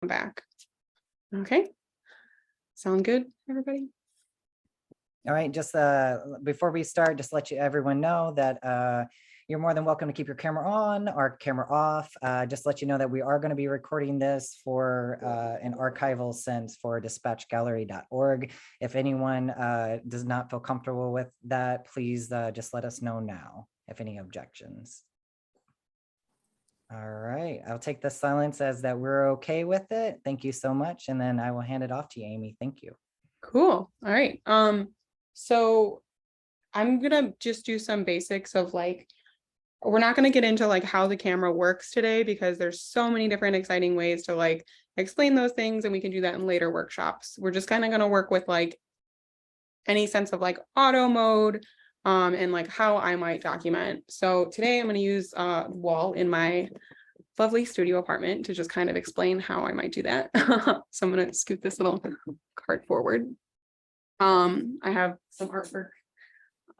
back. Okay. Sound good, everybody? All right, just before we start, just let everyone know that you're more than welcome to keep your camera on or camera off. Just let you know that we are going to be recording this for an archival sense for dispatchgallery.org. If anyone does not feel comfortable with that, please just let us know now if any objections. All right, I'll take the silence as that we're okay with it. Thank you so much. And then I will hand it off to you, Amy. Thank you. Cool. All right. So I'm gonna just do some basics of like, we're not gonna get into like how the camera works today because there's so many different exciting ways to like explain those things, and we can do that in later workshops. We're just kind of gonna work with like any sense of like auto mode and like how I might document. So today I'm gonna use a wall in my lovely studio apartment to just kind of explain how I might do that. So I'm gonna scoot this little card forward. I have some artwork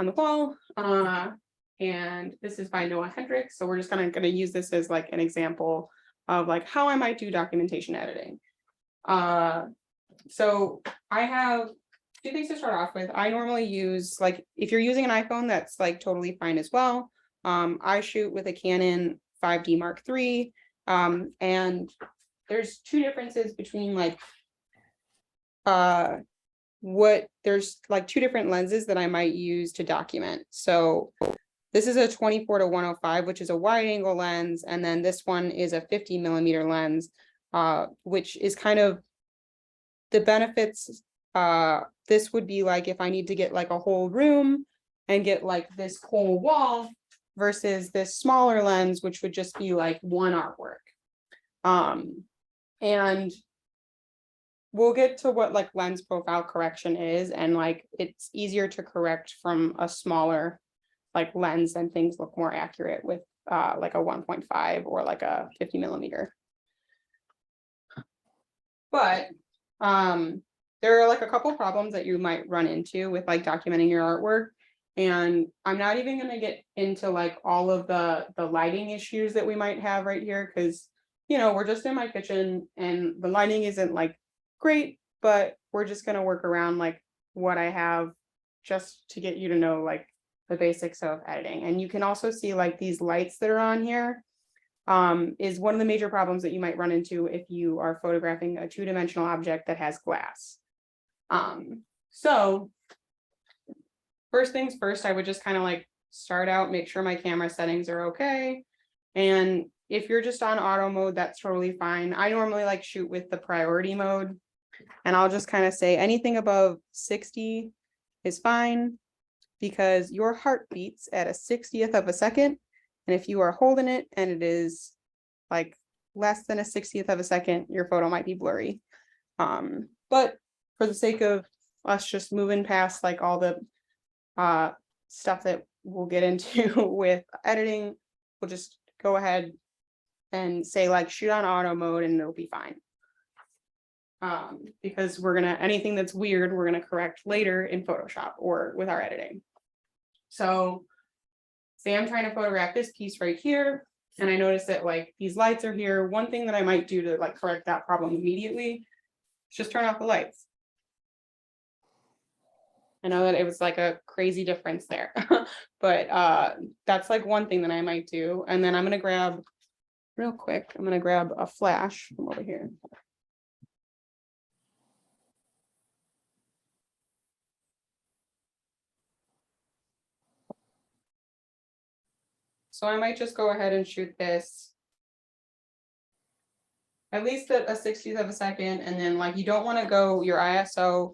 on the wall, and this is by Noah Hendricks. So we're just gonna use this as like an example of like how I might do documentation editing. So I have two things to start off with. I normally use, like, if you're using an iPhone, that's like totally fine as well. I shoot with a Canon 5D Mark III, and there's two differences between like there's like two different lenses that I might use to document. So this is a 24-105, which is a wide angle lens, and then this one is a 50mm lens, which is kind of the benefits. This would be like if I need to get like a whole room and get like this whole wall, versus this smaller lens, which would just be like one artwork. And we'll get to what like lens profile correction is, and like it's easier to correct from a smaller like lens, and things look more accurate with like a 1.5 or like a 50mm. But there are like a couple problems that you might run into with like documenting your artwork, and I'm not even going to get into like all of the lighting issues that we might have right here, because you know, we're just in my kitchen and the lighting isn't like great, but we're just going to work around like what I have just to get you to know like the basics of editing. And you can also see like these lights that are on here is one of the major problems that you might run into if you are photographing a two-dimensional object that has glass. So first things first, I would just kind of like start out, make sure my camera settings are okay. And if you're just on auto mode, that's totally fine. I normally like shoot with the priority mode, and I'll just kind of say anything above 60 is fine, because your heart beats at a 60th of a second. And if you are holding it and it is like less than a 60th of a second, your photo might be blurry. But for the sake of us just moving past like all the stuff that we'll get into with editing, we'll just go ahead and say like shoot on auto mode and it'll be fine. Because we're gonna, anything that's weird, we're gonna correct later in Photoshop or with our editing. So say I'm trying to photograph this piece right here, and I notice that like these lights are here. One thing that I might do to like correct that problem immediately is just turn off the lights. I know that it was like a crazy difference there, but that's like one thing that I might do. And then I'm gonna grab, real quick, I'm gonna grab a flash from over here. So I might just go ahead and shoot this at least at a 60th of a second, and then like you don't want to go your ISO,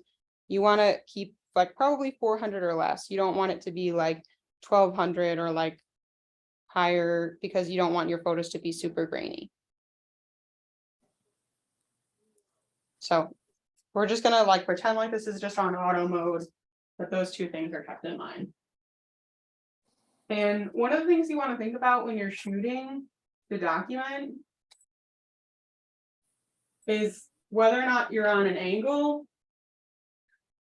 you want to keep like probably 400 or less. You don't want it to be like 1200 or like higher, because you don't want your photos to be super grainy. So we're just gonna like pretend like this is just on auto mode, but those two things are kept in mind. And one of the things you want to think about when you're shooting the document is whether or not you're on an angle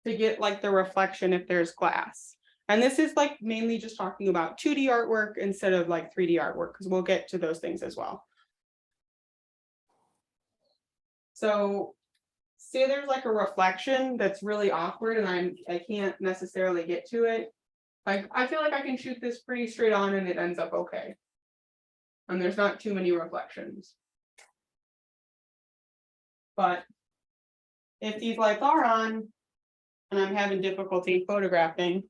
to get like the reflection if there's glass. And this is like mainly just talking about 2D artwork instead of like 3D artwork, because we'll get to those things as well. So say there's like a reflection that's really awkward and I can't necessarily get to it. Like I feel like I can shoot this pretty straight on and it ends up okay. And there's not too many reflections. But if these lights are on and I'm having difficulty photographing,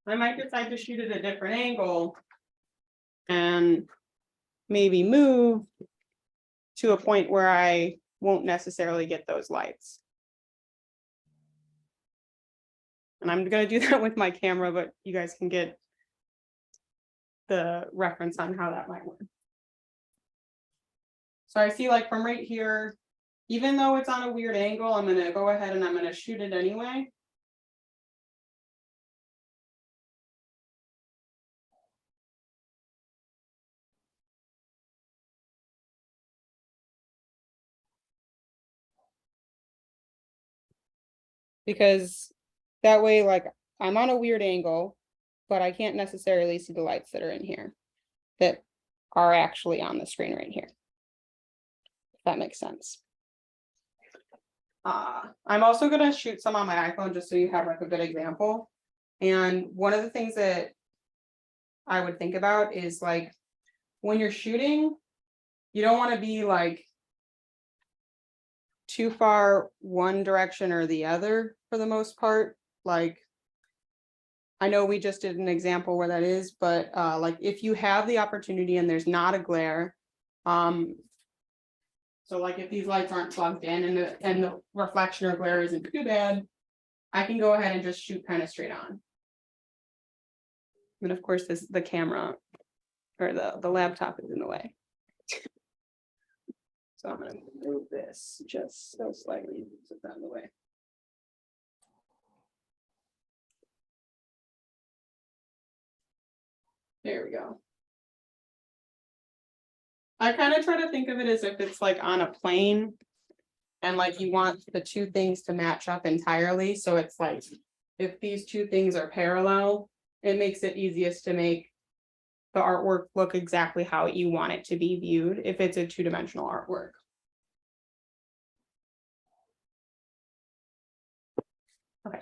I might decide to shoot at a different angle and maybe move to a point where I won't necessarily get those lights. And I'm going to do that with my camera, but you guys can get the reference on how that might work. So I see like from right here, even though it's on a weird angle, I'm going to go ahead and I'm going to shoot it anyway. Because that way, like I'm on a weird angle, but I can't necessarily see the lights that are in here that are actually on the screen right here. If that makes sense. I'm also going to shoot some on my iPhone just so you have like a good example. And one of the things that I would think about is like when you're shooting, you don't want to be like too far one direction or the other for the most part. Like I know we just did an example where that is, but like if you have the opportunity and there's not a glare, so like if these lights aren't plugged in and the reflection or glare isn't too bad, I can go ahead and just shoot kind of straight on. But of course, the camera or the laptop is in the way. So I'm going to move this just so slightly, put that in the way. There we go. I kind of try to think of it as if it's like on a plane and like you want the two things to match up entirely. So it's like if these two things are parallel, it makes it easiest to make the artwork look exactly how you want it to be viewed if it's a two-dimensional artwork. Okay.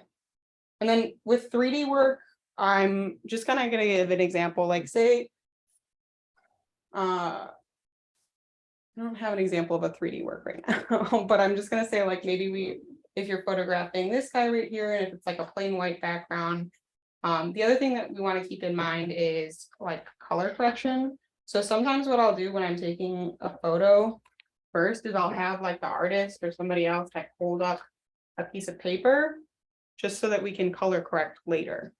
And then with 3D work, I'm just kind of going to give an example, like say, I don't have an example of a 3D work right now, but I'm just going to say like maybe if you're photographing this guy right here, and if it's like a plain white background, the other thing that we want to keep in mind is like color correction. So sometimes what I'll do when I'm taking a photo first is I'll have like the artist or somebody else like hold up a piece of paper just so that we can color correct later.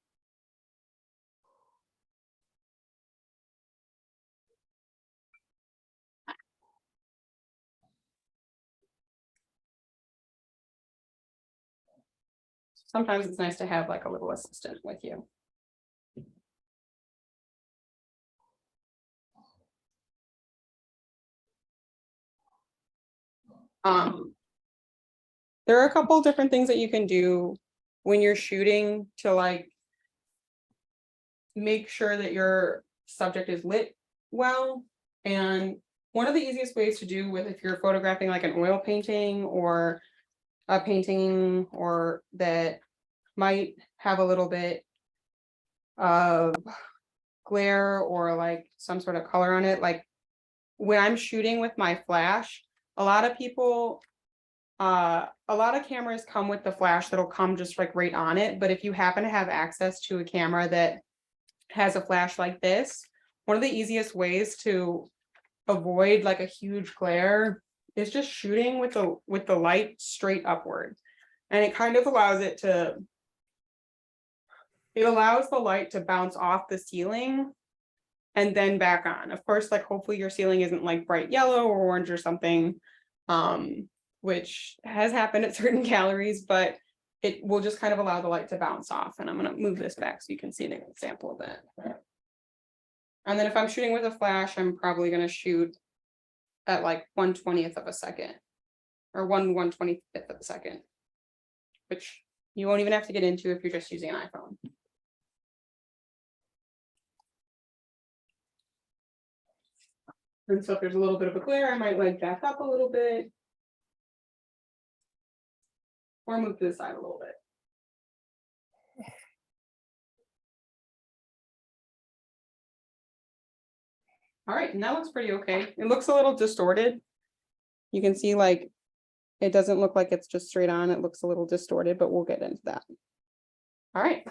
Sometimes it's nice to have like a little assistant with you. There are a couple different things that you can do when you're shooting to like make sure that your subject is lit well. And one of the easiest ways to do with if you're photographing like an oil painting or a painting or that might have a little bit of glare or like some sort of color on it, like when I'm shooting with my flash, a lot of people a lot of cameras come with the flash that'll come just like right on it, but if you happen to have access to a camera that has a flash like this, one of the easiest ways to avoid like a huge glare is just shooting with the light straight upward. And it kind of allows it allows the light to bounce off the ceiling and then back on. Of course, like hopefully your ceiling isn't like bright yellow or orange or something, which has happened at certain galleries, but it will just kind of allow the light to bounce off. And I'm going to move this back so you can see an example of that. And then if I'm shooting with a flash, I'm probably going to shoot at like 1/20th of a second or 1/125th of a second, which you won't even have to get into if you're just using an iPhone. And so if there's a little bit of a glare, I might like back up a little bit. or move to the side a little bit. All right, and that looks pretty okay. It looks a little distorted. You can see like it doesn't look like it's just straight on. It looks a little distorted, but we'll get into that. All right.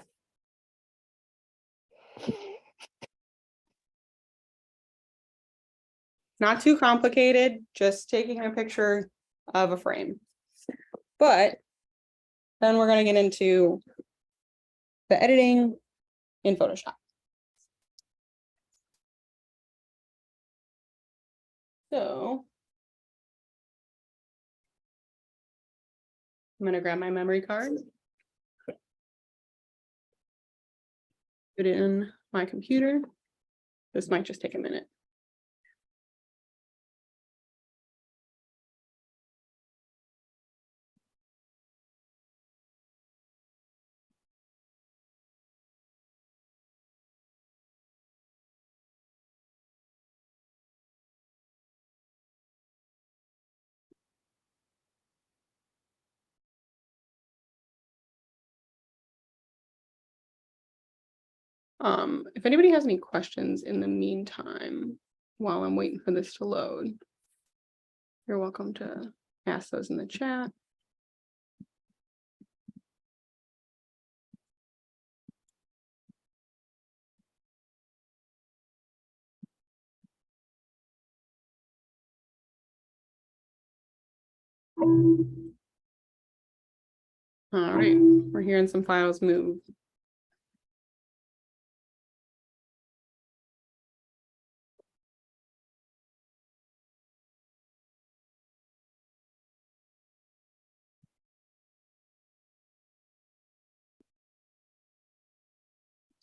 Not too complicated, just taking a picture of a frame. But then we're going to get into the editing in Photoshop. So I'm going to grab my memory card, put it in my computer. This might just take a minute. If anybody has any questions in the meantime, while I'm waiting for this to load, you're welcome to ask those in the chat. All right, we're hearing some files move.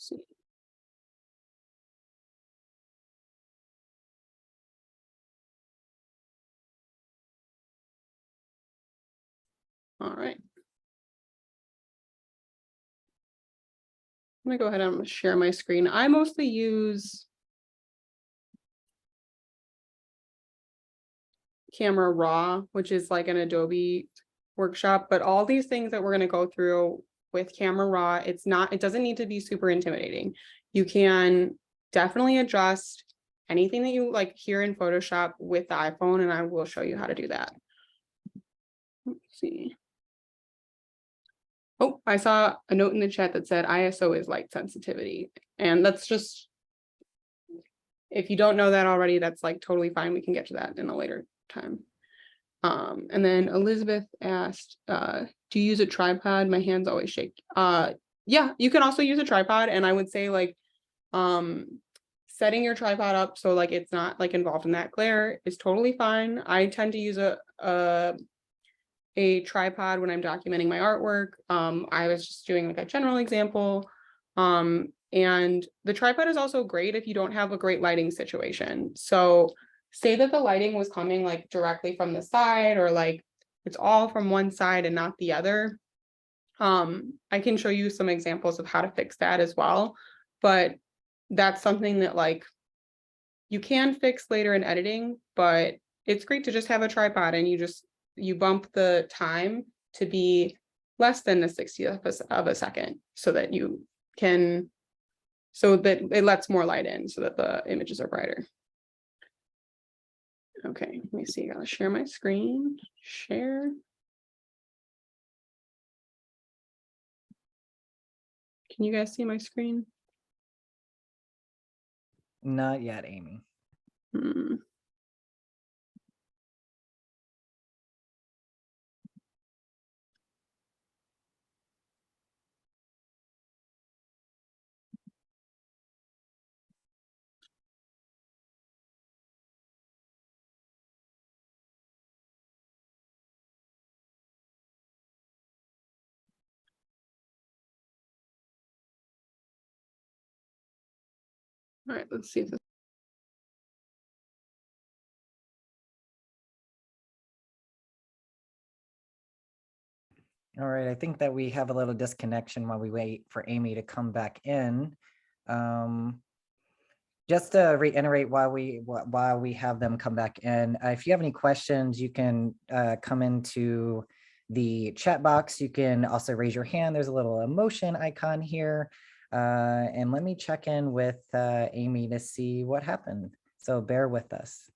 Let's see. All right. I'm gonna go ahead and share my screen. I mostly use Camera Raw, which is like an Adobe workshop, but all these things that we're going to go through with Camera Raw, it doesn't need to be super intimidating. You can definitely adjust anything that you like here in Photoshop with the iPhone, and I will show you how to do that. Let's see. Oh, I saw a note in the chat that said ISO is light sensitivity, and that's just, if you don't know that already, that's like totally fine. We can get to that in a later time. And then Elizabeth asked, do you use a tripod? My hands always shake. Yeah, you can also use a tripod, and I would say like setting your tripod up so like it's not like involved in that glare is totally fine. I tend to use a tripod when I'm documenting my artwork. I was just doing like a general example. And the tripod is also great if you don't have a great lighting situation. So say that the lighting was coming like directly from the side, or like it's all from one side and not the other. I can show you some examples of how to fix that as well, but that's something that like you can fix later in editing, but it's great to just have a tripod and you bump the time to be less than the 60th of a second so that it lets more light in so that the images are brighter. Okay, let me see. I'll share my screen. Share. Can you guys see my screen? Not yet, Amy. All right, let's see if this. All right, I think that we have a little disconnection while we wait for Amy to come back in. Just to reiterate while we have them come back in, if you have any questions, you can come into the chat box. You can also raise your hand. There's a little emotion icon here. And let me check in with Amy to see what happened. So bear with us.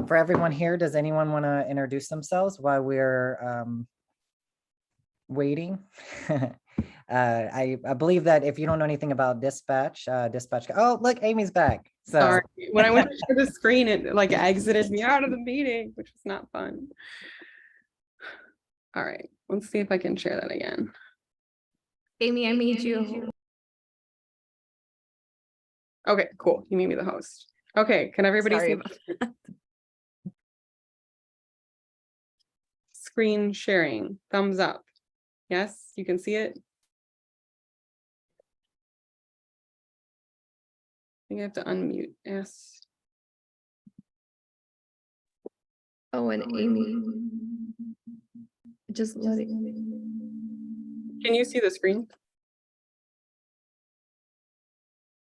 For everyone here, does anyone want to introduce themselves while we're waiting? I believe that if you don't know anything about dispatch, oh, look, Amy's back. So Sorry, when I went to share the screen, it like exited me out of the meeting, which was not fun. All right, let's see if I can share that again. Amy, I made you. Okay, cool. You made me the host. Okay, can everybody Sorry see about that. screen sharing? Thumbs up. Yes, you can see it. I think I have to unmute. Yes. Oh, and Amy. Just let it. Can you see the screen?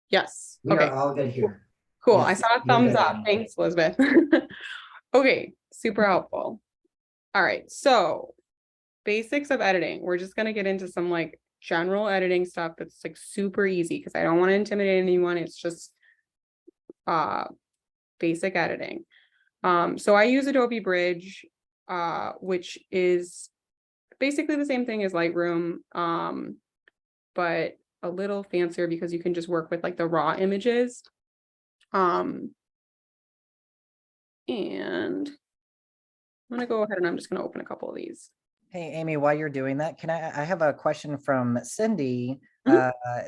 Yes. we Okay. are all good here. Cool. Yes, I saw a you're thumbs good, up. Amy. Thanks, Elizabeth. Okay, super helpful. All right, so basics of editing. We're just gonna get into some like general editing stuff that's like super easy because I don't want to intimidate anyone. It's just basic editing. So I use Adobe Bridge, which is basically the same thing as Lightroom, but a little fancier because you can just work with like the raw images. And I'm gonna go ahead and I'm just gonna open a couple of these. Hey, Amy, while you're doing that, I have a question from Cindy.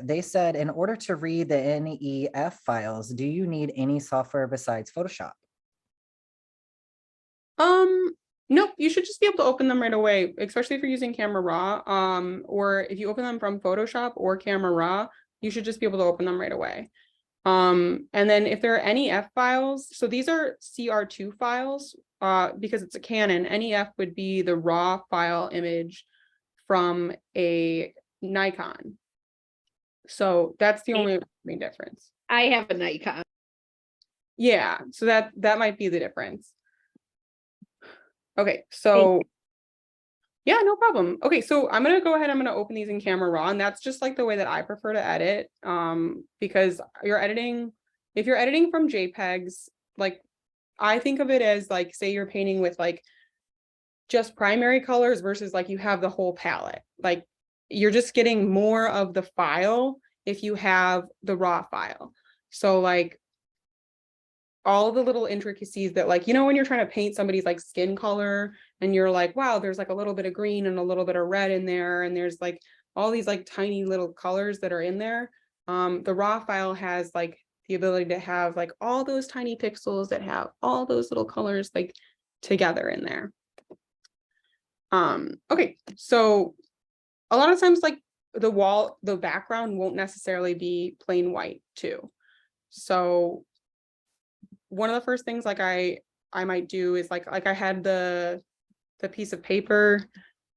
They said, in order to read the NEF files, do you need any software besides Photoshop? Nope, you should just be able to open them right away, especially if you're using Camera Raw. Or if you open them from Photoshop or Camera Raw, you should just be able to open them right away. And then if there are NEF files, so these are CR2 files, because it's a Canon. NEF would be the raw file image from a Nikon. So that's the only main difference. I have a Nikon. Yeah, so that might be the difference. Okay, so yeah, no problem. Okay, so I'm gonna go ahead, I'm gonna open these in Camera Raw, and that's just like the way that I prefer to edit. Because if you're editing from JPEGs, like I think of it as like, say you're painting with like just primary colors versus like you have the whole palette. Like you're just getting more of the file if you have the raw file. So like all the little intricacies that like, you know, when you're trying to paint somebody's like skin color and you're like, wow, there's like a little bit of green and a little bit of red in there. And there's like all these like tiny little colors that are in there. The raw file has like the ability to have like all those tiny pixels that have all those little colors like together in there. Okay, so a lot of times like the background won't necessarily be plain white too. So one of the first things like I might do is like I had the piece of paper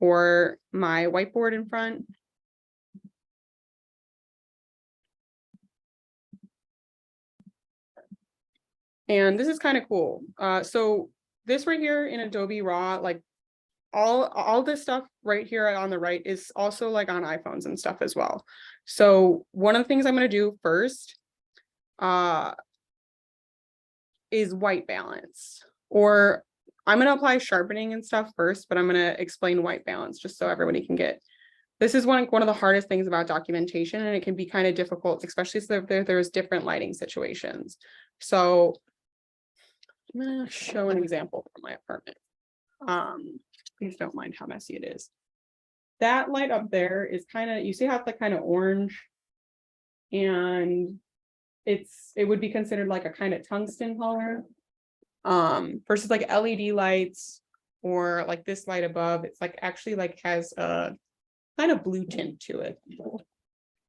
or my whiteboard in front. And this is kind of cool. So this right here in Adobe Raw, like all this stuff right here on the right is also like on iPhones and stuff as well. So one of the things I'm going to do first is white balance, or I'm going to apply sharpening and stuff first, but I'm going to explain white balance just so everybody can get. This is one of the hardest things about documentation, and it can be kind of difficult, especially if there's different lighting situations. So I'm going to show an example from my apartment. Please don't mind how messy it is. That light up there is kind of, you see how it's like kind of orange, and it would be considered like a kind of tungsten color, versus like LED lights or like this light above. It's like actually like has a kind of blue tint to it.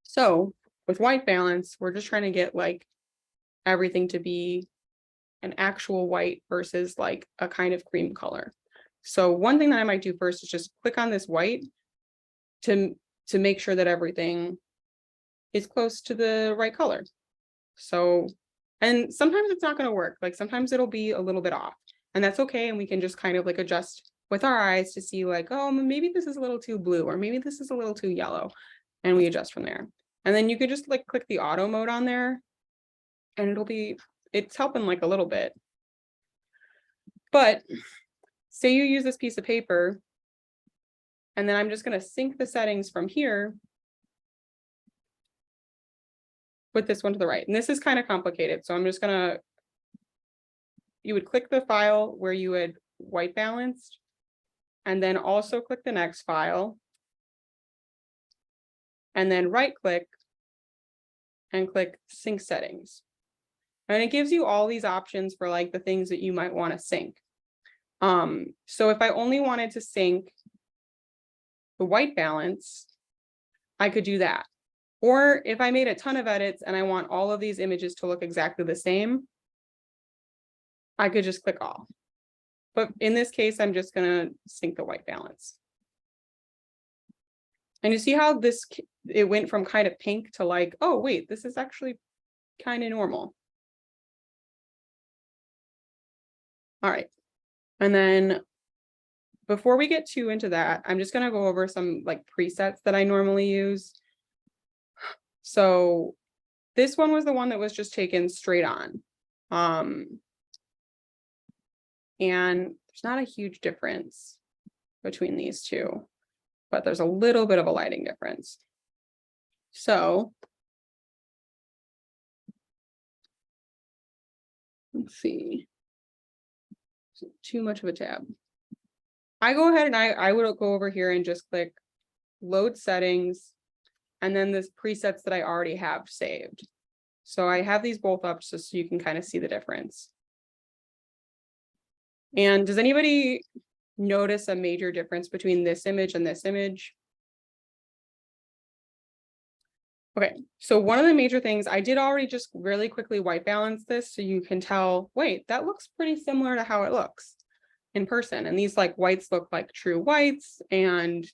So with white balance, we're just trying to get like everything to be an actual white versus like a kind of cream color. So one thing that I might do first is just click on this white to make sure that everything is close to the right color. So, and sometimes it's not going to work. Like sometimes it'll be a little bit off, and that's okay. And we can just kind of like adjust with our eyes to see like, oh, maybe this is a little too blue, or maybe this is a little too yellow. And we adjust from there. And then you could just like click the auto mode on there and it's helping like a little bit. But say you use this piece of paper, and then I'm just going to sync the settings from here with this one to the right. And this is kind of complicated. So I'm just gonna, you would click the file where you had white balanced, and then also click the next file, and then right click and click sync settings. And it gives you all these options for like the things that you might want to sync. So if I only wanted to sync the white balance, I could do that. Or if I made a ton of edits and I want all of these images to look exactly the same, I could just click all. But in this case, I'm just gonna sync the white balance. And you see how it went from kind of pink to like, oh wait, this is actually kind of normal. All right. And then before we get too into that, I'm just gonna go over some like presets that I normally use. So this one was the one that was just taken straight on. And there's not a huge difference between these two, but there's a little bit of a lighting difference. So let's see. Too much of a tab. I go ahead and I would go over here and just click load settings, and then this presets that I already have saved. So I have these both up just so you can kind of see the difference. And does anybody notice a major difference between this image and this image? Okay, so one of the major things, I did already just really quickly white balance this so you can tell, wait, that looks pretty similar to how it looks in person. And these like whites look like true whites, and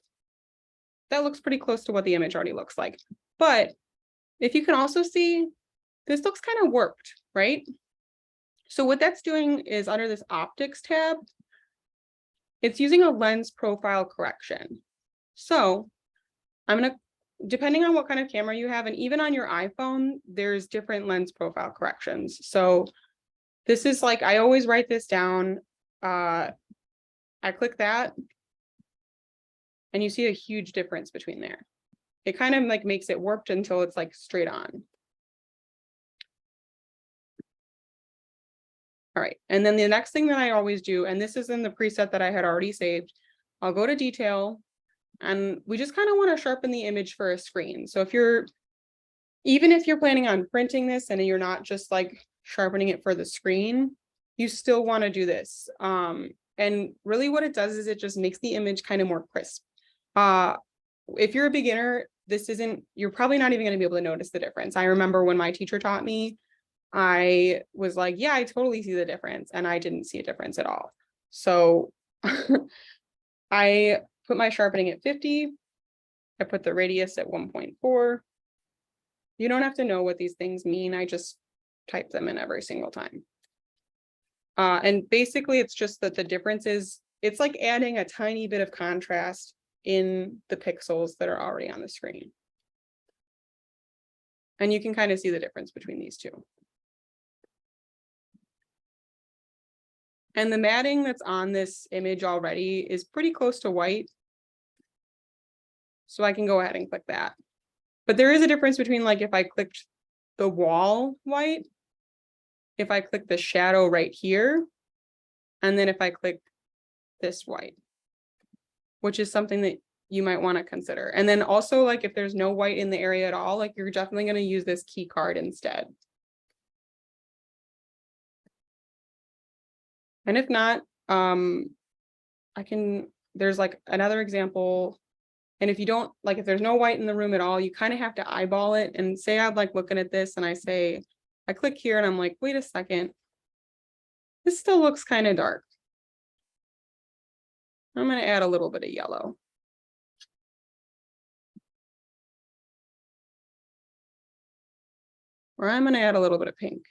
that looks pretty close to what the image already looks like. But if you can also see, this looks kind of warped, right? So what that's doing is under this optics tab, it's using a lens profile correction. So I'm gonna, depending on what kind of camera you have, and even on your iPhone, there's different lens profile corrections. So this is like, I always write this down. I click that, and you see a huge difference between there. It kind of like makes it warped until it's like straight on. All right, and then the next thing that I always do, and this is in the preset that I had already saved, I'll go to detail, and we just kind of want to sharpen the image for a screen. So even if you're planning on printing this and you're not just like sharpening it for the screen, you still want to do this. And really what it does is it just makes the image kind of more crisp. If you're a beginner, you're probably not even going to be able to notice the difference. I remember when my teacher taught me, I was like, yeah, I totally see the difference. And I didn't see a difference at all. So I put my sharpening at 50. I put the radius at 1.4. You don't have to know what these things mean. I just type them in every single time. And basically it's just that the difference is, it's like adding a tiny bit of contrast in the pixels that are already on the screen. And you can kind of see the difference between these two. And the matting that's on this image already is pretty close to white. So I can go ahead and click that. But there is a difference between like if I clicked the wall white, if I click the shadow right here, and then if I click this white, which is something that you might want to consider. And then also like if there's no white in the area at all, like you're definitely going to use this key card instead. And if not, there's like another example. And if you don't, like if there's no white in the room at all, you kind of have to eyeball it. And say I'm like looking at this and I say, I click here and I'm like, wait a second. This still looks kind of dark. I'm going to add a little bit of yellow. Or I'm going to add a little bit of pink.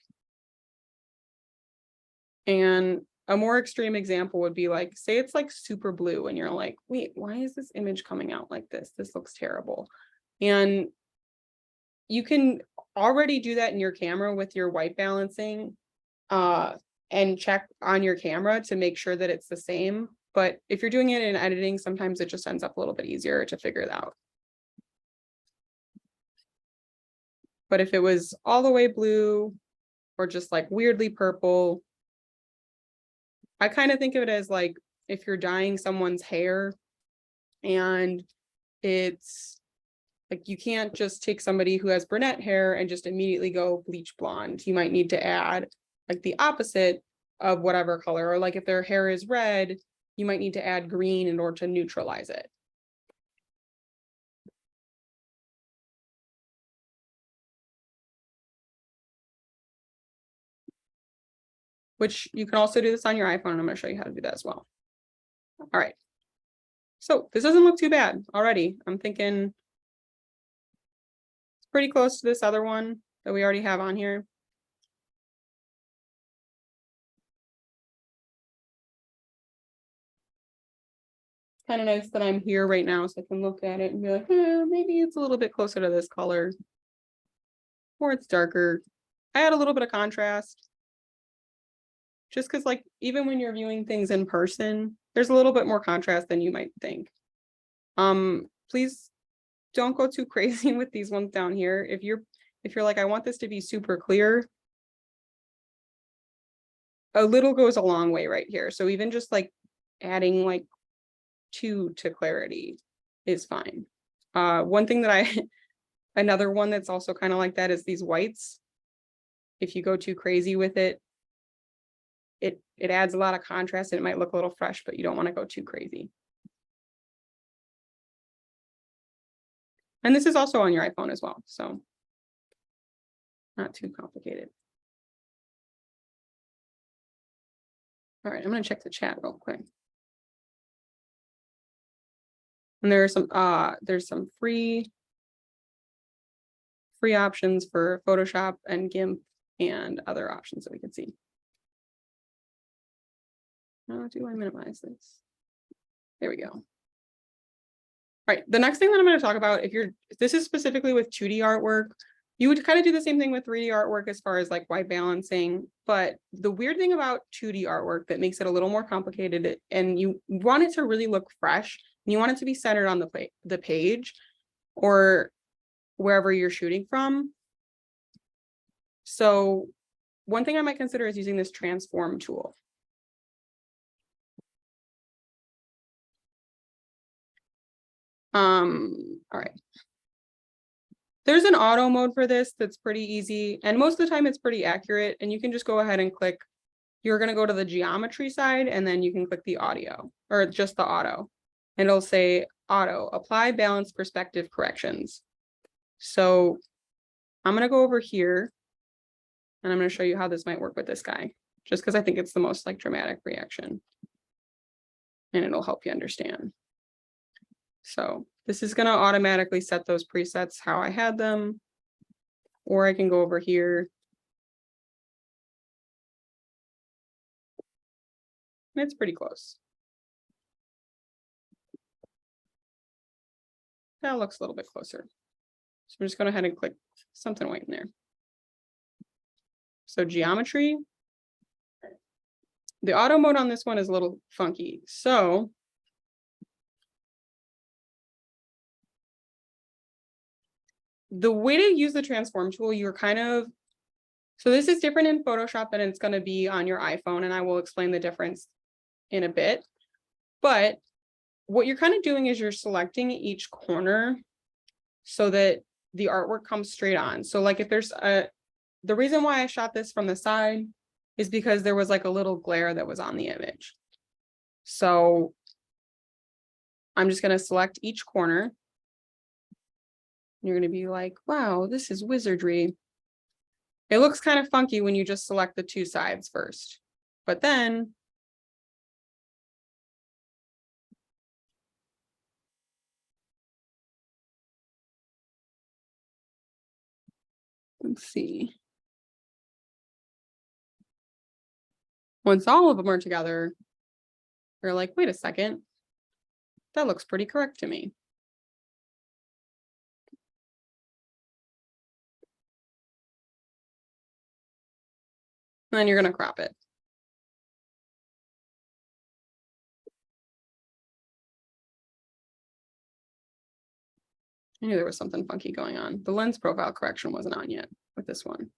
And a more extreme example would be like, say it's like super blue and you're like, wait, why is this image coming out like this? This looks terrible. And you can already do that in your camera with your white balancing and check on your camera to make sure that it's the same. But if you're doing it in editing, sometimes it just ends up a little bit easier to figure it out. But if it was all the way blue or just like weirdly purple, I kind of think of it as like if you're dyeing someone's hair and it's like you can't just take somebody who has brunette hair and just immediately go bleach blonde. You might need to add like the opposite of whatever color, or like if their hair is red, you might need to add green in order to neutralize it. Which you can also do this on your iPhone, and I'm going to show you how to do that as well. All right. So this doesn't look too bad already. I'm thinking it's pretty close to this other one that we already have on here. Kind of nice that I'm here right now so I can look at it and be like, maybe it's a little bit closer to this color. Or it's darker. I add a little bit of contrast. Just because like, even when you're viewing things in person, there's a little bit more contrast than you might think. Please don't go too crazy with these ones down here. If you're like, I want this to be super clear, a little goes a long way right here. So even just like adding like 2 to clarity is fine. One thing that another one that's also kind of like that is these whites. If you go too crazy with it, it adds a lot of contrast and it might look a little fresh, but you don't want to go too crazy. And this is also on your iPhone as well, so not too complicated. All right, I'm going to check the chat real quick. And there's some free options for Photoshop and GIMP and other options that we can see. How do I minimize this? There we go. All right, the next thing that I'm going to talk about, this is specifically with 2D artwork, you would kind of do the same thing with 3D artwork as far as like white balancing. But the weird thing about 2D artwork that makes it a little more complicated, and you want it to really look fresh, and you want it to be centered on the page or wherever you're shooting from. So one thing I might consider is using this transform tool. All right. There's an auto mode for this that's pretty easy, and most of the time it's pretty accurate, and you can just go ahead and click. You're going to go to the geometry side, and then you can click the audio, or just the auto, and it'll say auto, apply balance perspective corrections. So I'm going to go over here, and I'm going to show you how this might work with this guy, just because I think it's the most like dramatic reaction, and it'll help you understand. So this is going to automatically set those presets how I had them, or I can go over here. And it's pretty close. That looks a little bit closer. So I'm just going to go ahead and click something white in there. So geometry. The auto mode on this one is a little funky. So the way to use the transform tool, so this is different in Photoshop than it's going to be on your iPhone, and I will explain the difference in a bit. But what you're kind of doing is you're selecting each corner so that the artwork comes straight on. So like if there's the reason why I shot this from the side is because there was like a little glare that was on the image. So I'm just going to select each corner. You're going to be like, wow, this is wizardry. It looks kind of funky when you just select the two sides first, but then let's see. Once all of them are together, you're like, wait a second, that looks pretty correct to me. And then you're going to crop it. I knew there was something funky going on. The lens profile correction wasn't on yet with this one.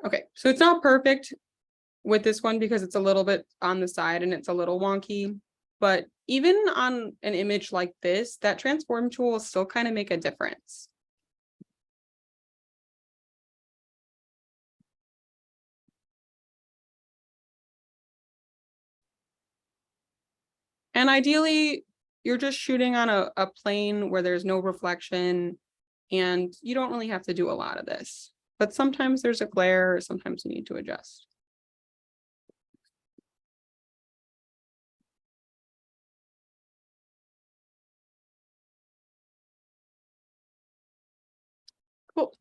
Okay, so it's not perfect with this one because it's a little bit on the side and it's a little wonky, but even on an image like this, that transform tool will still kind of make a difference. And ideally, you're just shooting on a plane where there's no reflection and you don't really have to do a lot of this. But sometimes there's a glare, or sometimes you need to adjust. Cool.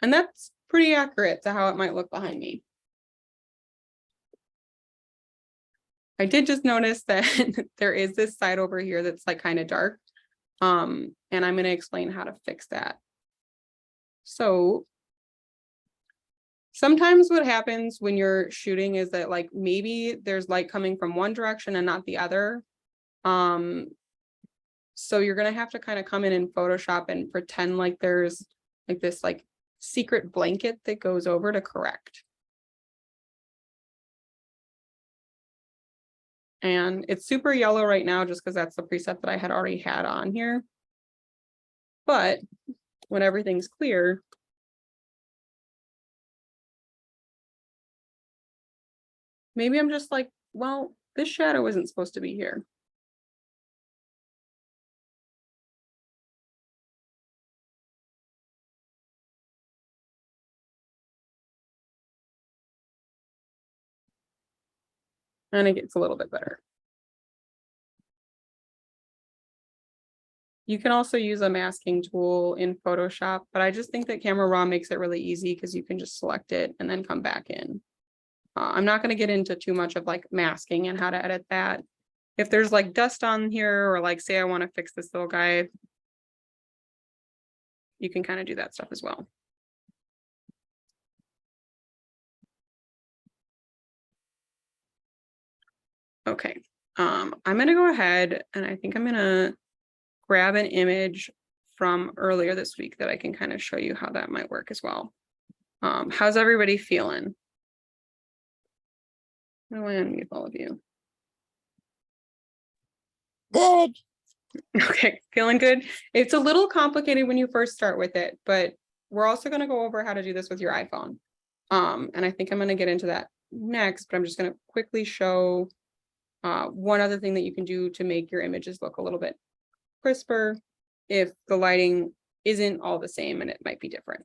And that's pretty accurate to how it might look behind me. I did just notice that there is this side over here that's like kind of dark. And I'm going to explain how to fix that. So sometimes what happens when you're shooting is that like maybe there's light coming from one direction and not the other. So you're going to have to kind of come in Photoshop and pretend like there's like this like secret blanket that goes over to correct. And it's super yellow right now just because that's the preset that I had already had on here. But when everything's clear, maybe I'm just like, well, this shadow isn't supposed to be here. And it gets a little bit better. You can also use a masking tool in Photoshop, but I just think that Camera Raw makes it really easy because you can just select it and then come back in. I'm not going to get into too much of like masking and how to edit that. If there's like dust on here or like say I want to fix this little guy, you can kind of do that stuff as well. Okay, I'm going to go ahead and I think I'm going to grab an image from earlier this week that I can kind of show you how that might work as well. How's everybody feeling? I'm going to unmute all of you. Good. Okay, feeling good. It's a little complicated when you first start with it, but we're also going to go over how to do this with your iPhone. And I think I'm going to get into that next, but I'm just going to quickly show one other thing that you can do to make your images look a little bit crisper if the lighting isn't all the same and it might be different.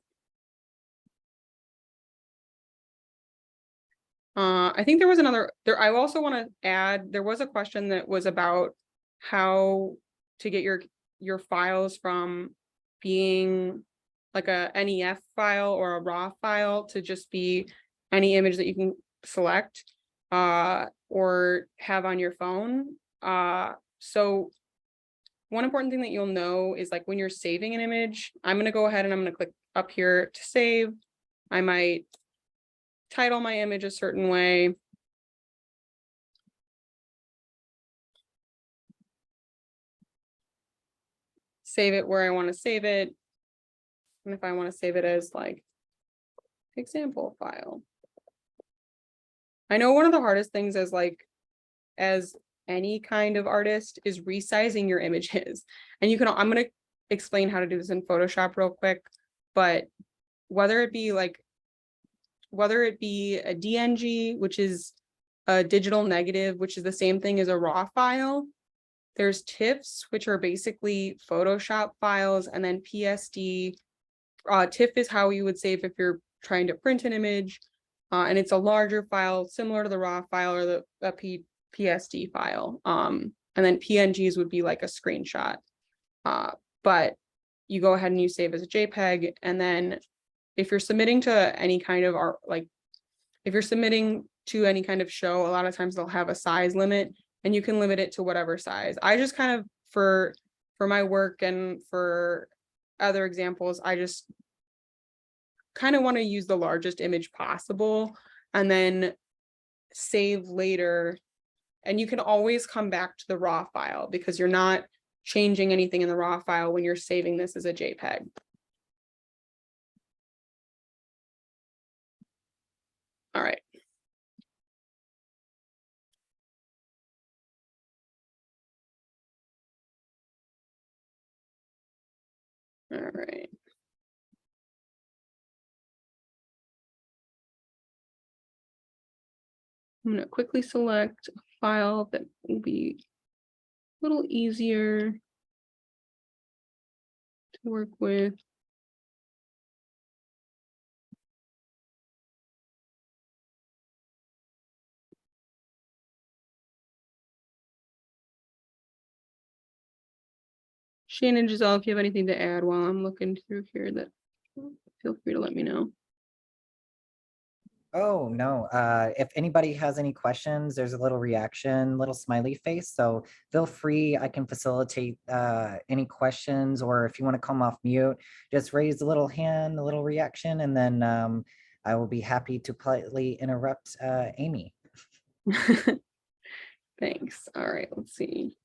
I think there was another there. I also want to add, there was a question that was about how to get your files from being like a NEF file or a RAW file to just be any image that you can select or have on your phone. So one important thing that you'll know is like when you're saving an image, I'm going to go ahead and I'm going to click up here to save. I might title my image a certain way. Save it where I want to save it. And if I want to save it as like example file. I know one of the hardest things as any kind of artist is resizing your images. And you can, I'm going to explain how to do this in Photoshop real quick, but whether it be a DNG, which is a digital negative, which is the same thing as a raw file. There's TIFFs, which are basically Photoshop files, and then PSD, TIFF is how you would save if you're trying to print an image, and it's a larger file similar to the raw file or the PSD file. And then PNGs would be like a screenshot. But you go ahead and you save as a JPEG, and then if you're submitting to any kind of art, like if you're submitting to any kind of show, a lot of times they'll have a size limit, and you can limit it to whatever size. I just kind of, for my work and for other examples, I just kind of want to use the largest image possible and then save later. And you can always come back to the raw file because you're not changing anything in the raw file when you're saving this as a JPEG. All right. All right. I'm going to quickly select a file that will be a little easier to work with. Shannon, Giselle, if you have anything to add while I'm looking through here, that feel free to let me know. Oh, no. If anybody has any questions, there's a little reaction, little smiley face. So feel free. I can facilitate any questions, or if you want to come off mute, just raise a little hand, a little reaction, and then I will be happy to politely interrupt Amy. Thanks. All right, let's see.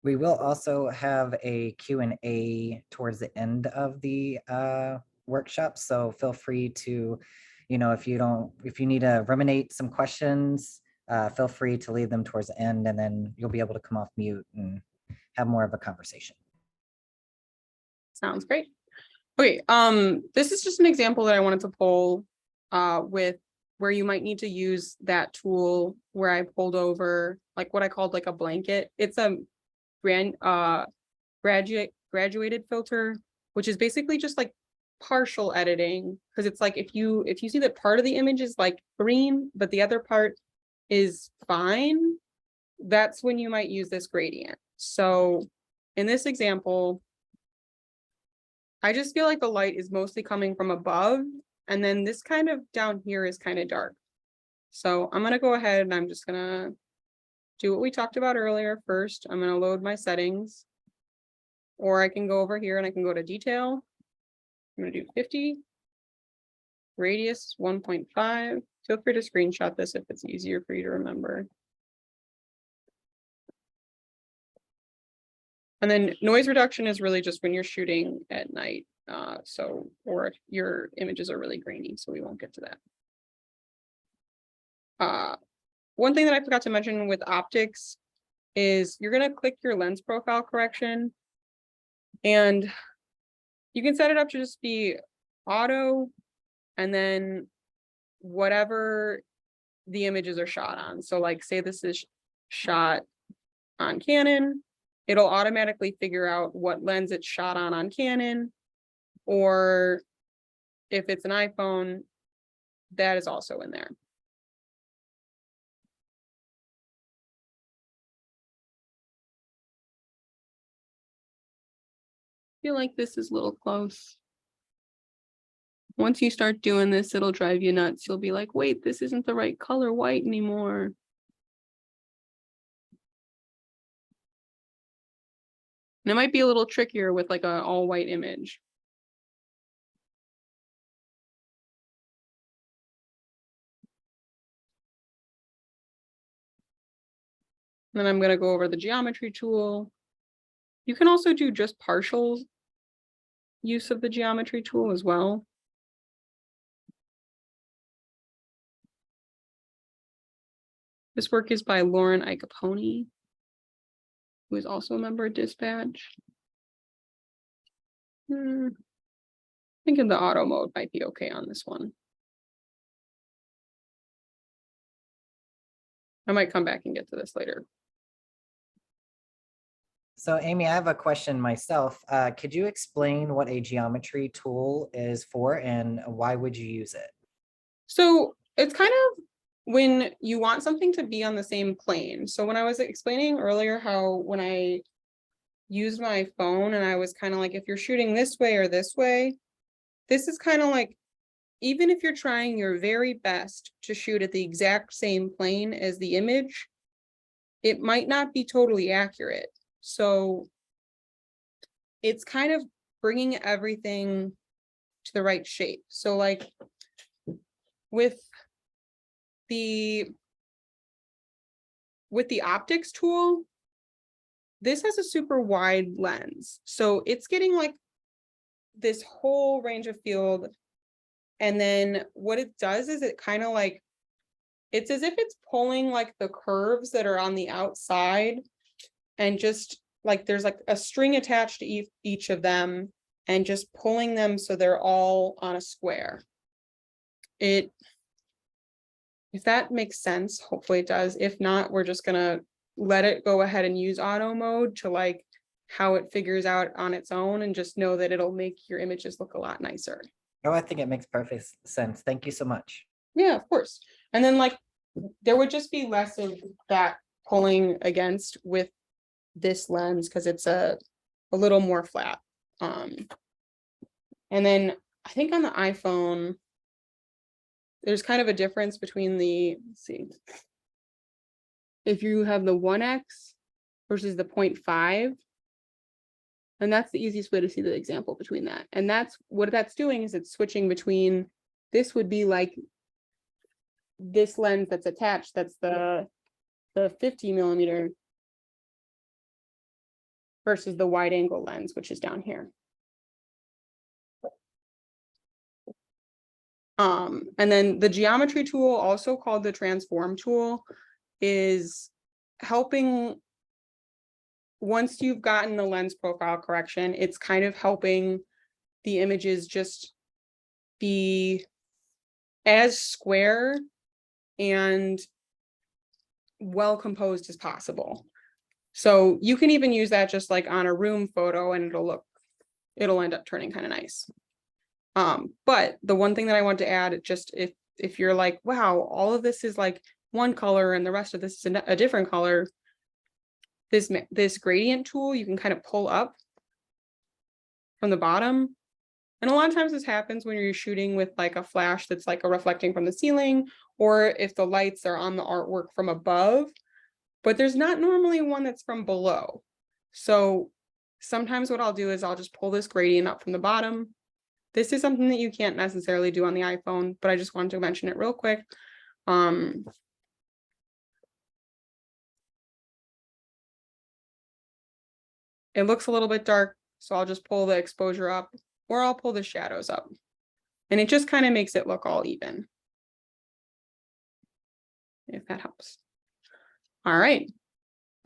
We will also have a Q&A towards the end of the workshop. So feel free to, if you need to ruminate some questions, feel free to leave them towards the end, and then you'll be able to come off mute and have more of a conversation. Sounds great. Okay, this is just an example that I wanted to pull with where you might need to use that tool where I pulled over like what I called like a blanket. It's a graduated filter, which is basically just like partial editing, because it's like if you see that part of the image is like green but the other part is fine, that's when you might use this gradient. So in this example, I just feel like the light is mostly coming from above, and then this kind of down here is kind of dark. So I'm gonna go ahead and I'm just gonna do what we talked about earlier. First, I'm gonna load my settings, or I can go over here and I can go to detail. I'm gonna do 50, radius 1.5. Feel free to screenshot this if it's easier for you to remember. And then noise reduction is really just when you're shooting at night. Or if your images are really grainy, so we won't get to that. One thing that I forgot to mention with optics is you're gonna click your lens profile correction, and you can set it up to just be auto, and then whatever the images are shot on. So like say this is shot on Canon, it'll automatically figure out what lens it's shot on Canon, or if it's an iPhone, that is also in there. I feel like this is a little close. Once you start doing this, it'll drive you nuts. You'll be like, wait, this isn't the right color white anymore. And it might be a little trickier with like an all white image. Then I'm gonna go over the geometry tool. You can also do just partial use of the geometry tool as well. This work is by Lauren Icapone, who is also a member of Dispatch. I think in the auto mode might be okay on this one. I might come back and get to this later. So Amy, I have a question myself. Could you explain what a geometry tool is for and why would you use it? So it's kind of when you want something to be on the same plane. So when I was explaining earlier how when I used my phone and I was kind of like, if you're shooting this way or this way, this is kind of like, even if you're trying your very best to shoot at the exact same plane as the image, it might not be totally accurate. So it's kind of bringing everything to the right shape. So like with the optics tool, this has a super wide lens. So it's getting like this whole range of field. And then what it does is it kind of like, it's as if it's pulling like the curves that are on the outside and just like there's like a string attached to each of them and just pulling them so they're all on a square. If that makes sense, hopefully it does. If not, we're just gonna let it go ahead and use auto mode to like how it figures out on its own and just know that it'll make your images look a lot nicer. Oh, I think it makes perfect sense. Thank you so much. Yeah, of course. And then like there would just be less of that pulling against with this lens because it's a little more flat. And then I think on the iPhone, there's kind of a difference between the, let's see, if you have the 1x versus the 0.5, and that's the easiest way to see the example between that. And that's what that's doing is it's switching between, this would be like this lens that's attached, that's the 50 millimeter versus the wide angle lens, which is down here. And then the geometry tool, also called the transform tool, is helping, once you've gotten the lens profile correction, it's kind of helping the images just be as square and well composed as possible. So you can even use that just like on a room photo and it'll end up turning kind of nice. But the one thing that I want to add, just if you're like, wow, all of this is like one color and the rest of this is a different color, this gradient tool, you can kind of pull up from the bottom. And a lot of times this happens when you're shooting with like a flash that's like a reflecting from the ceiling, or if the lights are on the artwork from above, but there's not normally one that's from below. So sometimes what I'll do is I'll just pull this gradient up from the bottom. This is something that you can't necessarily do on the iPhone, but I just wanted to mention it real quick. It looks a little bit dark, so I'll just pull the exposure up, or I'll pull the shadows up. And it just kind of makes it look all even, if that helps. All right.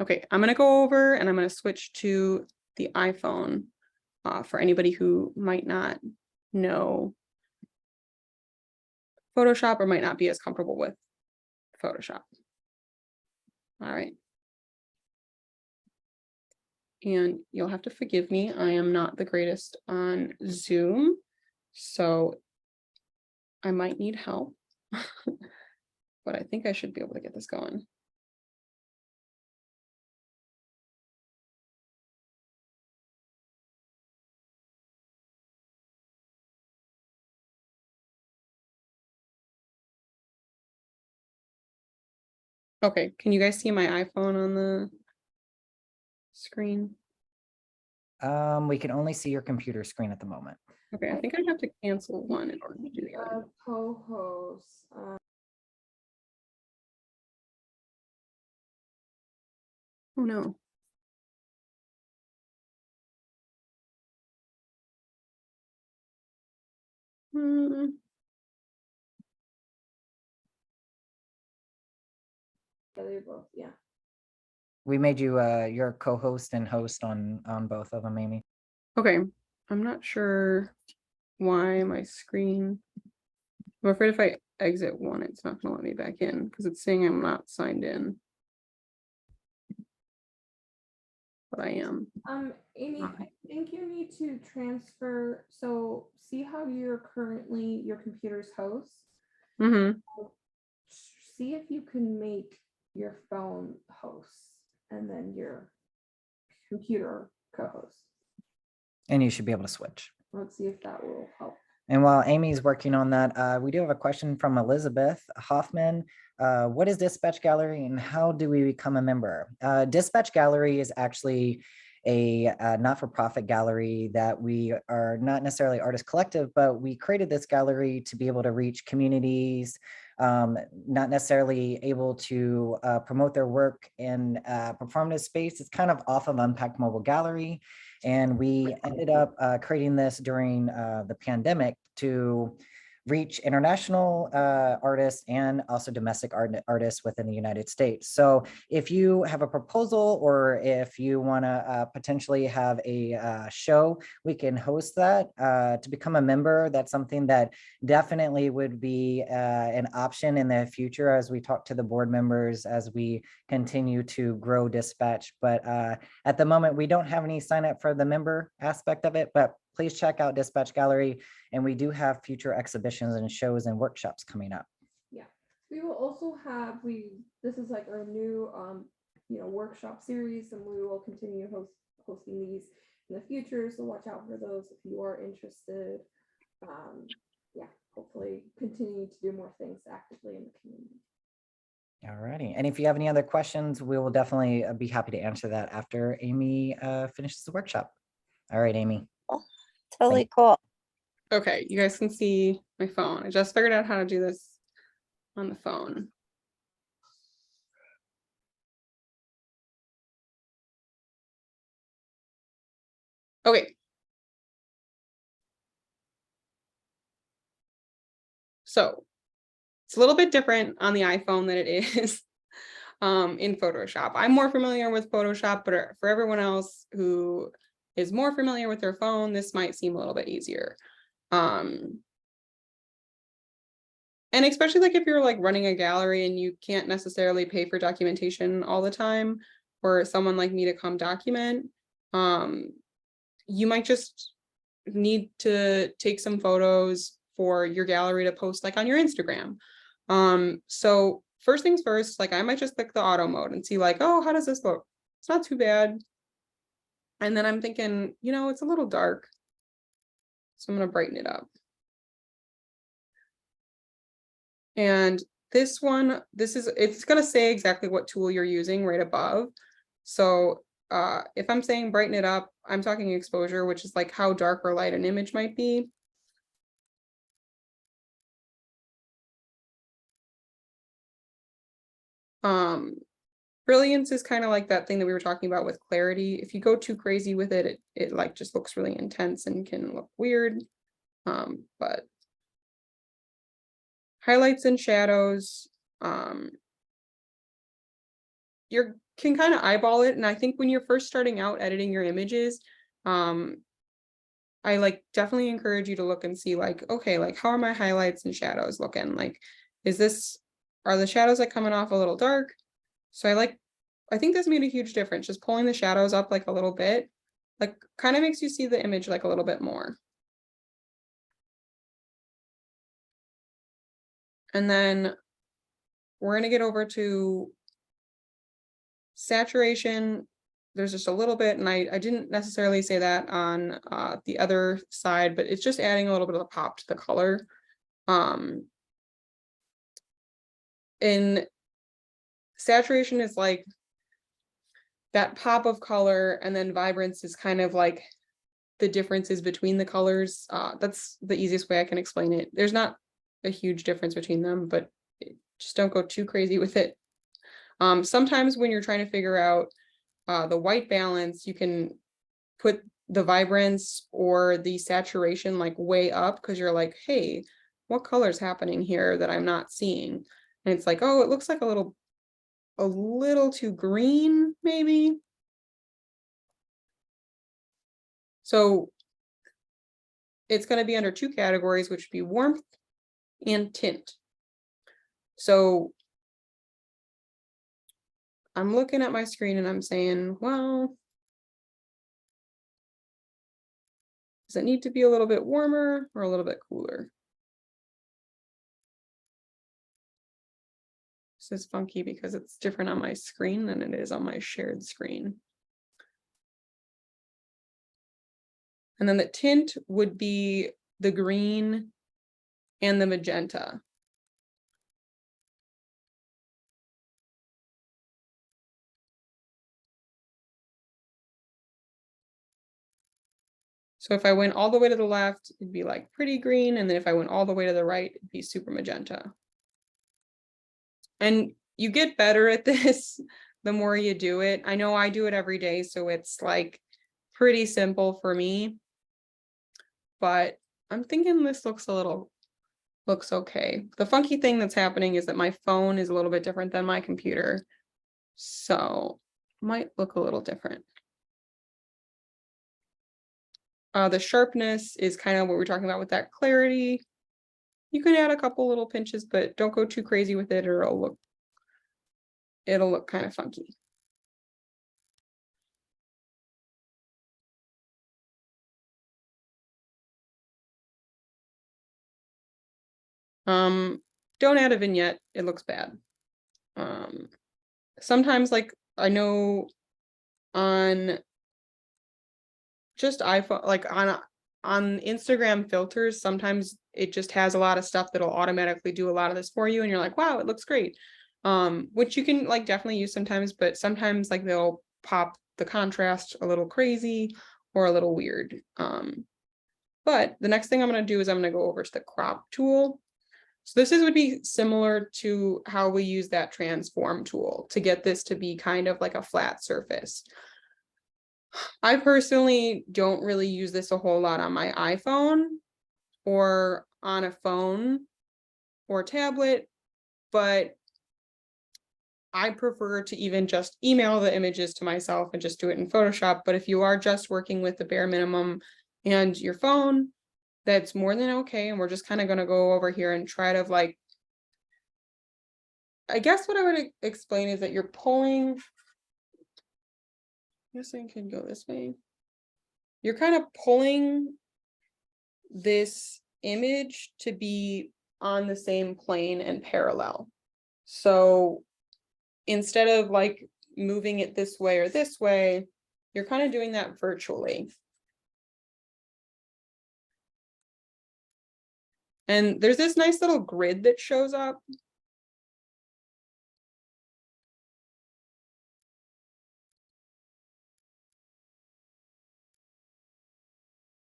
Okay, I'm going to go over and I'm going to switch to the iPhone for anybody who might not know Photoshop or might not be as comfortable with Photoshop. All right. And you'll have to forgive me. I am not the greatest on Zoom, so I might need help, but I think I should be able to get this going. Okay, can you guys see my iPhone on the screen? We can only see your computer screen at the moment. Okay, I think I have to cancel one in order to do the other. Co-host. Oh no. Yeah. We made you your co-host and host on both of them, Amy. Okay, I'm not sure why my screen. I'm afraid if I exit one, it's not gonna let me back in because it's saying I'm not signed in. But I am. Amy, Okay. I think you need to transfer. So see how you're currently your computer's host. Mm-hmm. See if you can make your phone host and then your computer co-host. And you should be able to switch. Let's see if that will help. And while Amy's working on that, we do have a question from Elizabeth Hoffman. What is Dispatch Gallery and how do we become a member? Dispatch Gallery is actually a not-for-profit gallery that we are not necessarily artist collective, but we created this gallery to be able to reach communities, not necessarily able to promote their work in performative space. It's kind of off of Unpacked Mobile Gallery. And we ended up creating this during the pandemic to reach international artists and also domestic artists within the United States. So if you have a proposal or if you want to potentially have a show, we can host that. To become a member, that's something that definitely would be an option in the future as we talk to the board members, as we continue to grow Dispatch. But at the moment, we don't have any sign up for the member aspect of it, but please check out Dispatch Gallery. And we do have future exhibitions and shows and workshops coming up. Yeah, we will also have, this is like our new workshop series, and we will continue hosting these in the future, so watch out for those if you are interested. Yeah, hopefully continue to do more things actively in the community. All righty. And if you have any other questions, we will definitely be happy to answer that after Amy finishes the workshop. All right, Amy. Totally cool. Okay, you guys can see my phone. I just figured out how to do this on the phone. Okay. So it's a little bit different on the iPhone than it is in Photoshop. I'm more familiar with Photoshop, but for everyone else who is more familiar with their phone, this might seem a little bit easier. And especially like if you're like running a gallery and you can't necessarily pay for documentation all the time, or someone like me to come document, you might just need to take some photos for your gallery to post like on your Instagram. So first things first, like I might just click the auto mode and see like, oh, how does this look? It's not too bad. And then I'm thinking, it's a little dark, so I'm gonna brighten it up. And this one, it's gonna say exactly what tool you're using right above. So if I'm saying brighten it up, I'm talking exposure, which is like how dark or light an image might be. Brilliance is kind of like that thing that we were talking about with clarity. If you go too crazy with it, it like just looks really intense and can look weird. But highlights and shadows, you can kind of eyeball it. And I think when you're first starting out editing your images, I like definitely encourage you to look and see like, okay, like how are my highlights and shadows looking? Like, are the shadows like coming off a little dark? So I think this made a huge difference. Just pulling the shadows up like a little bit, like kind of makes you see the image like a little bit more. And then we're gonna get over to saturation. There's just a little bit, and I didn't necessarily say that on the other side, but it's just adding a little bit of a pop to the color. And saturation is like that pop of color, and then vibrance is kind of like the differences between the colors. That's the easiest way I can explain it. There's not a huge difference between them, but just don't go too crazy with it. Sometimes when you're trying to figure out the white balance, you can put the vibrance or the saturation like way up, because you're like, hey, what color is happening here that I'm not seeing? And it's like, oh, it looks like a little too green, maybe. So it's going to be under two categories, which would be warmth and tint. So I'm looking at my screen and I'm saying, well, does it need to be a little bit warmer or a little bit cooler? This is funky because it's different on my screen than it is on my shared screen. And then the tint would be the green and the magenta. So if I went all the way to the left, it'd be like pretty green. And then if I went all the way to the right, it'd be super magenta. And you get better at this the more you do it. I know I do it every day, so it's like pretty simple for me. But I'm thinking this looks okay. The funky thing that's happening is that my phone is a little bit different than my computer. So might look a little different. The sharpness is kind of what we're talking about with that clarity. You can add a couple little pinches, but don't go too crazy with it or it'll look kind of funky. Don't add a vignette, it looks bad. Sometimes, like, I know on just iPhone, like on Instagram filters, sometimes it just has a lot of stuff that'll automatically do a lot of this for you, and you're like, wow, it looks great. Which you can like definitely use sometimes, but sometimes like they'll pop the contrast a little crazy or a little weird. But the next thing I'm going to do is I'm going to go over to the crop tool. So would be similar to how we use that transform tool to get this to be kind of like a flat surface. I personally don't really use this a whole lot on my iPhone or on a phone or tablet, but I prefer to even just email the images to myself and just do it in Photoshop. But if you are just working with the bare minimum and your phone, that's more than okay. And we're just kind of going to go over here and try to like, I guess what I would explain is that you're pulling, I guess I can go this way. You're kind of pulling this image to be on the same plane and parallel. So instead of like moving it this way or this way, you're kind of doing that virtually. And there's this nice little grid that shows up.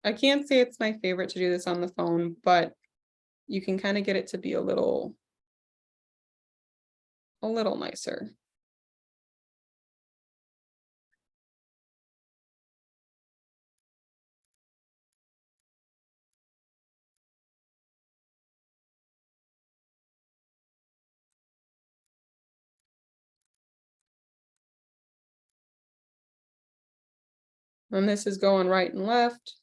I can't say it's my favorite to do this on the phone, but you can kind of get it to be a little nicer. And this is going right and left.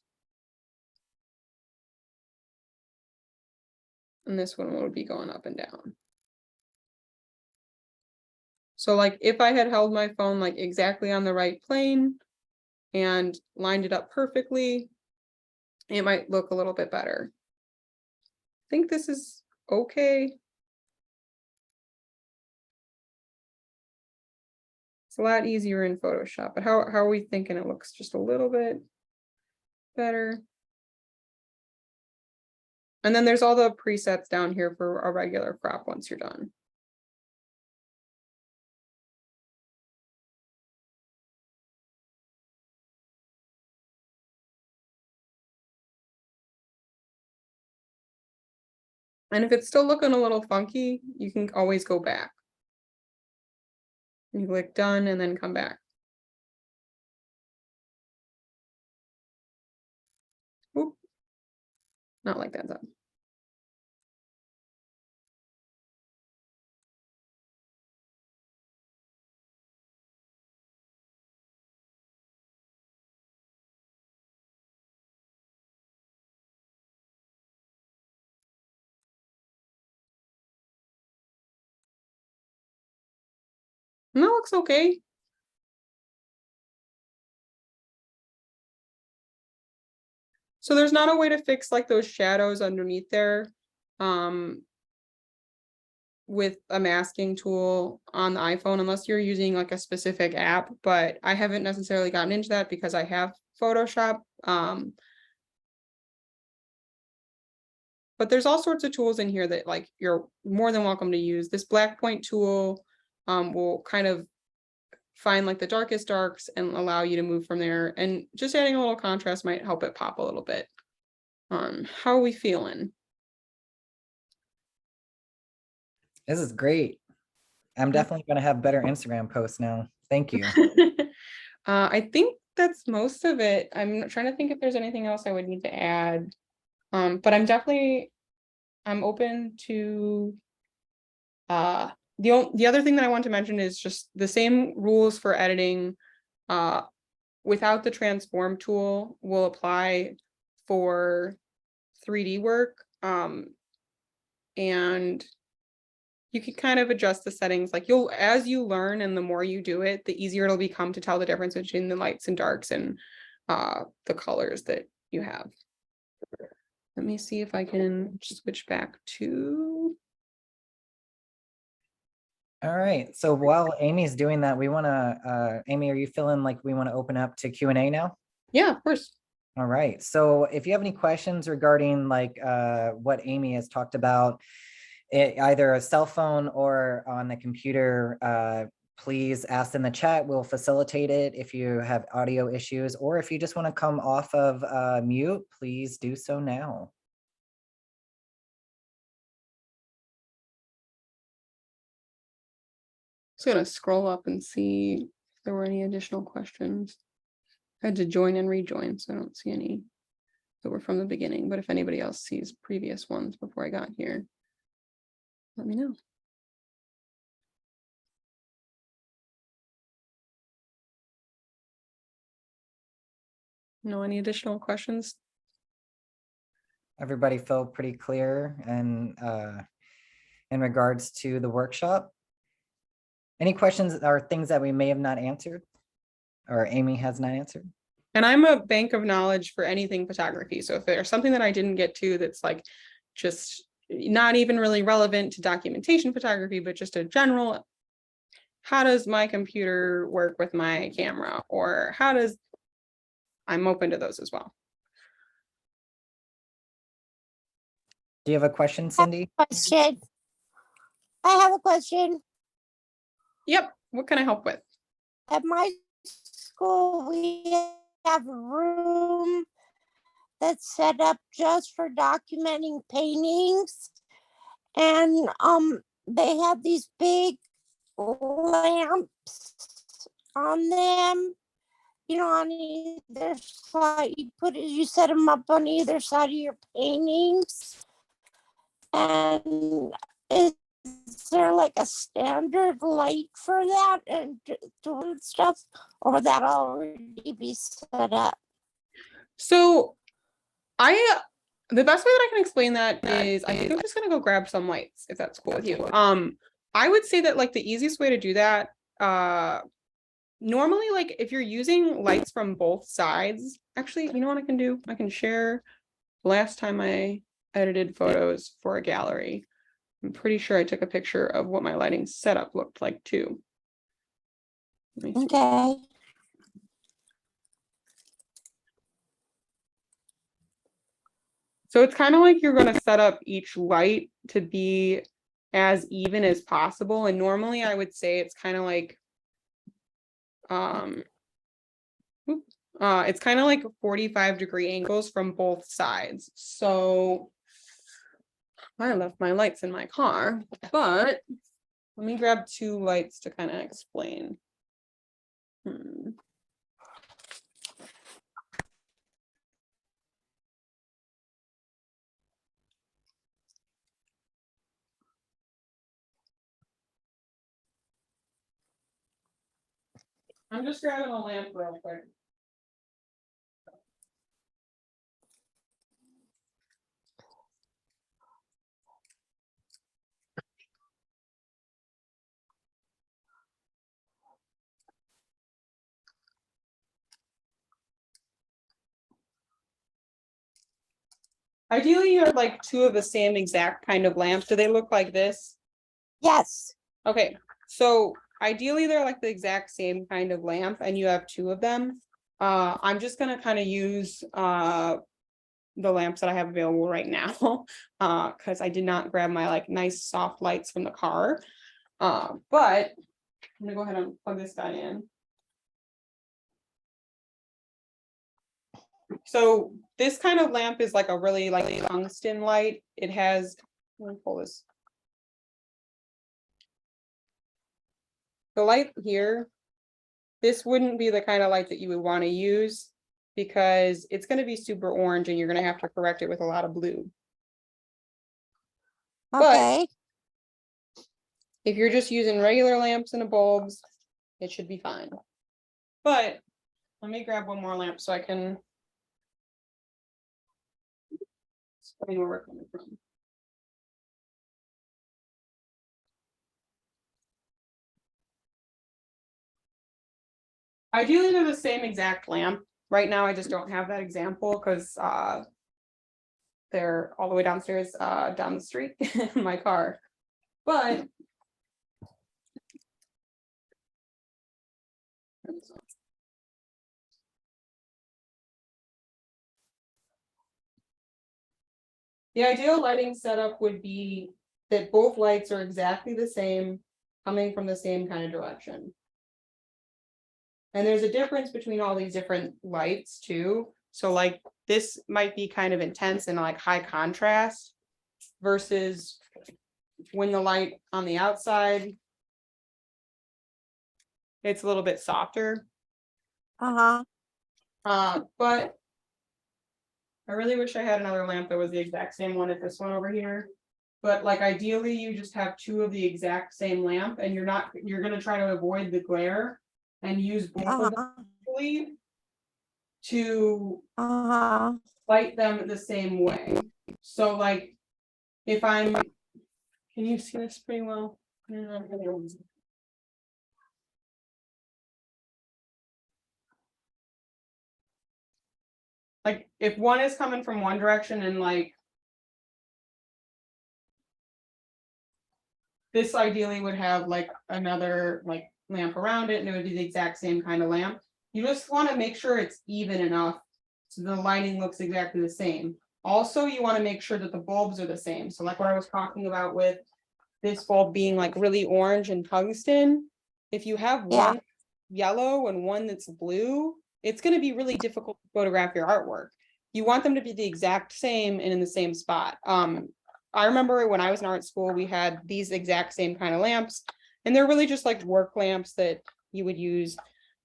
And this one will be going up and down. So like if I had held my phone like exactly on the right plane and lined it up perfectly, it might look a little bit better. I think this is okay. It's a lot easier in Photoshop, but how are we thinking it looks just a little bit better? And then there's all the presets down here for a regular crop once you're done. And if it's still looking a little funky, you can always go back. You click done and then come back. Oop. Not like that though. And that looks okay. So there's not a way to fix like those shadows underneath there with a masking tool on the iPhone, unless you're using like a specific app, but I haven't necessarily gotten into that because I have Photoshop. But there's all sorts of tools in here that like you're more than welcome to use. This black point tool will kind of find like the darkest darks and allow you to move from there. And just adding a little contrast might help it pop a little bit. How are we feeling? This is great. I'm definitely going to have better Instagram posts now. Thank you. I think that's most of it. I'm trying to think if there's anything else I would need to add. But I'm open to the other thing that I want to mention is just the same rules for editing without the transform tool will apply for 3D work. And you can kind of adjust the settings like as you learn and the more you do it, the easier it'll become to tell the difference between the lights and darks and the colors that you have. Let me see if I can switch back to. All right. So while Amy's doing that, we want to, Amy, are you feeling like we want to open up to Q&A now? Yeah, of course. All right. So if you have any questions regarding like what Amy has talked about, either a cell phone or on the computer, please ask in the chat. We'll facilitate it. If you have audio issues, or if you just want to come off of mute, please do so now. Just gonna scroll up and see if there were any additional questions. I had to join and rejoin, so I don't see any that were from the beginning, but if anybody else sees previous ones before I got here, let me know. No, any additional questions? Everybody feel pretty clear and in regards to the workshop? Any questions or things that we may have not answered or Amy has not answered? And I'm a bank of knowledge for anything photography. So if there's something that I didn't get to that's like just not even really relevant to documentation photography, but just a general, how does my computer work with my camera? Or I'm open to those as well. Do you have a question, Cindy? Question. I have a question. Yep. What can I help with? At my school, we have a room that's set up just for documenting paintings. And they have these big lamps on them, you know, on either side. You set them up on either side of your paintings. And is there like a standard light for that and doing stuff, or would that already be set up? So the best way that I can explain that is I think I'm just gonna go grab some lights if that's cool with you. I would say that like the easiest way to do that, normally like if you're using lights from both sides, actually, you know what I can do? I can share last time I edited photos for a gallery. I'm pretty sure I took a picture of what my lighting setup looked like too. Let me see. Okay. So it's kind of like you're going to set up each light to be as even as possible. And normally I would say it's kind of like, it's kind of like 45-degree angles from both sides. So I left my lights in my car, but let me grab two lights to kind of explain. I'm just grabbing a lamp real quick. Ideally, you'd like two of the same exact kind of lamps. Do they look like this? Yes. Okay, so ideally they're like the exact same kind of lamp and you have two of them. I'm just gonna kind of use the lamps that I have available right now. Because I did not grab my like nice soft lights from the car. But I'm gonna go ahead and plug this guy in. So this kind of lamp is like a really like tungsten light. It has, let me pull this. The light here, this wouldn't be the kind of light that you would want to use because it's going to be super orange and you're going to have to correct it with a lot of blue. But Okay. if you're just using regular lamps and bulbs, it should be fine. But let me grab one more lamp so I can explain where we're coming from. Ideally, they're the same exact lamp. Right now, I just don't have that example because they're all the way downstairs, down the street in my car. But the ideal lighting setup would be that both lights are exactly the same, coming from the same kind of direction. And there's a difference between all these different lights too. So like this might be kind of intense and like high contrast versus when the light on the outside, it's a little bit softer. Uh-huh. But I really wish I had another lamp that was the exact same one as this one over here. But like ideally, you just have two of the exact same lamp and you're gonna try to avoid the glare and use both of them Uh-huh. actually to Uh-huh. light them the same way. So like if I'm, can you see this pretty well? Like if one is coming from one direction and like this ideally would have like another like lamp around it and it would be the exact same kind of lamp. You just want to make sure it's even enough so the lighting looks exactly the same. Also, you want to make sure that the bulbs are the same. So like what I was talking about with this bulb being like really orange and tungsten, if you have Yeah. one yellow and one that's blue, it's going to be really difficult to photograph your artwork. You want them to be the exact same and in the same spot. I remember when I was in art school, we had these exact same kind of lamps, and they're really just like work lamps that you would use.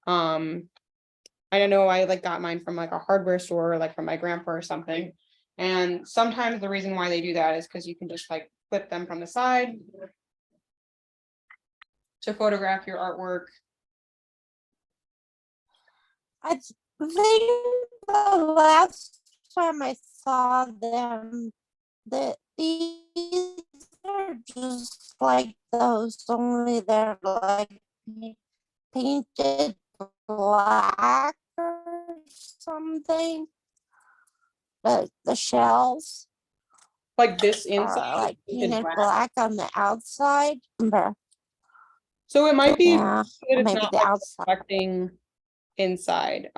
I don't know, I like got mine from like a hardware store, or like from my grandpa or something. And sometimes the reason why they do that is because you can just like flip them from the side to photograph your artwork. I think the last time I saw them, that these are just like those, only they're like painted black or something. But the shells Like this are inside. like painted painted black. black on the outside. So it might be Yeah, that or it's maybe not the like outside. reflecting inside.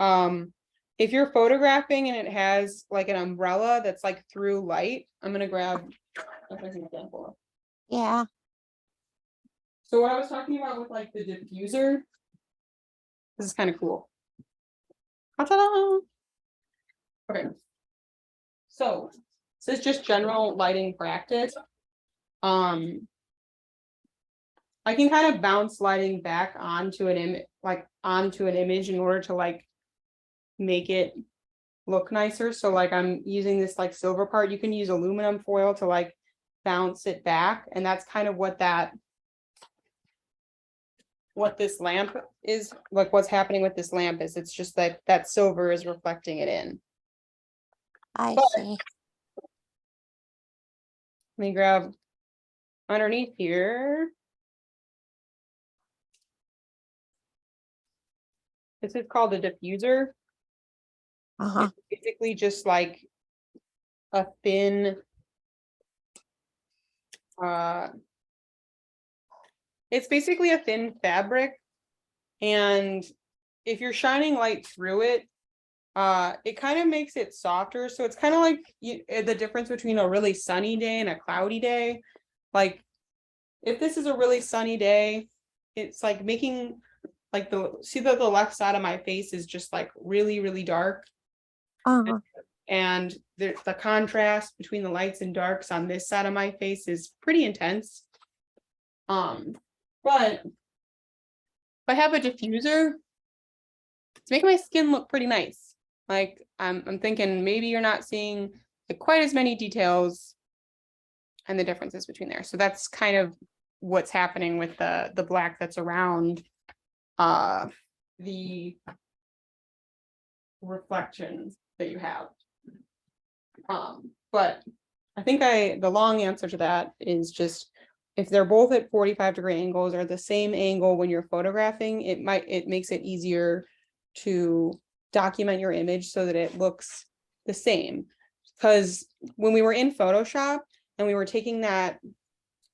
If you're photographing and it has like an umbrella that's like through light, I'm gonna grab as an example. Yeah. So what I was talking about with like the diffuser, this is kind of cool. Ta-da! Okay. So this is just general lighting practice. I can kind of bounce lighting back onto an image, like onto an image in order to like make it look nicer. So like I'm using this like silver part. You can use aluminum foil to like bounce it back. And that's kind of what this lamp is, like what's happening with this lamp is it's just that that silver is reflecting it in. I But see. let me grab underneath here. This is called a diffuser. Uh-huh. It's basically just like a thin, it's basically a thin fabric. And if you're shining light through it, it kind of makes it softer. So it's kind of like the difference between a really sunny day and a cloudy day. Like if this is a really sunny day, it's like making like see that the left side of my face is just like really, really dark. Uh-huh. And the contrast between the lights and darks on this side of my face is pretty intense. But if I have a diffuser, it's making my skin look pretty nice. Like I'm thinking maybe you're not seeing like quite as many details and the differences between there. So that's kind of what's happening with the black that's around the reflections that you have. But I think the long answer to that is just if they're both at 45-degree angles or the same angle when you're photographing, it makes it easier to document your image so that it looks the same. Because when we were in Photoshop and we were taking that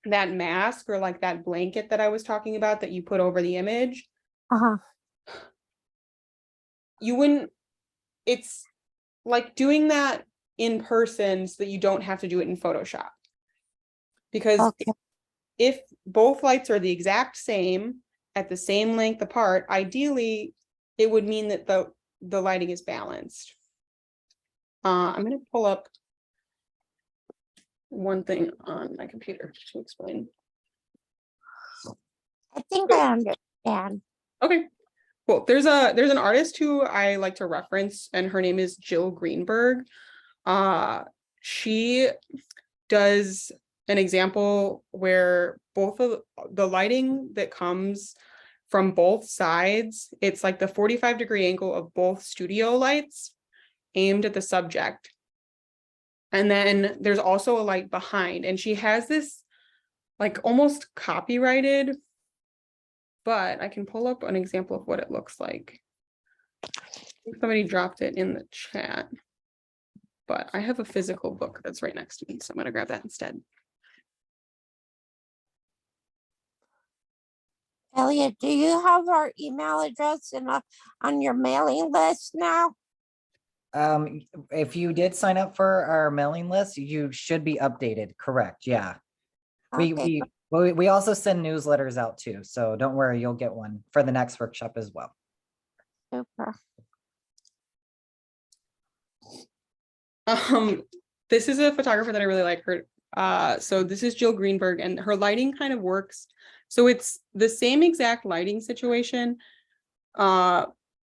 mask or like that blanket that I was talking about that you put over the image, Uh-huh. you wouldn't, it's like doing that in person so that you don't have to do it in Photoshop. Because Okay. if both lights are the exact same at the same length apart, ideally it would mean that the lighting is balanced. I'm going to pull up one thing on my computer to explain. I think I understand. Okay, cool. There's an artist who I like to reference, and her name is Jill Greenberg. She does an example where both of the lighting that comes from both sides, it's like the 45-degree angle of both studio lights aimed at the subject. And then there's also a light behind, and she has this like almost copyrighted, but I can pull up an example of what it looks like. Somebody dropped it in the chat, but I have a physical book that's right next to me, so I'm going to grab that instead. Elliot, do you have our email address on your mailing list now? If you did sign up for our mailing list, you should be updated. Correct. Yeah. Okay, We also send newsletters out too. So don't worry, you'll get one for the next workshop as well. super. This is a photographer that I really like. Her. So this is Jill Greenberg, and her lighting kind of works. So it's the same exact lighting situation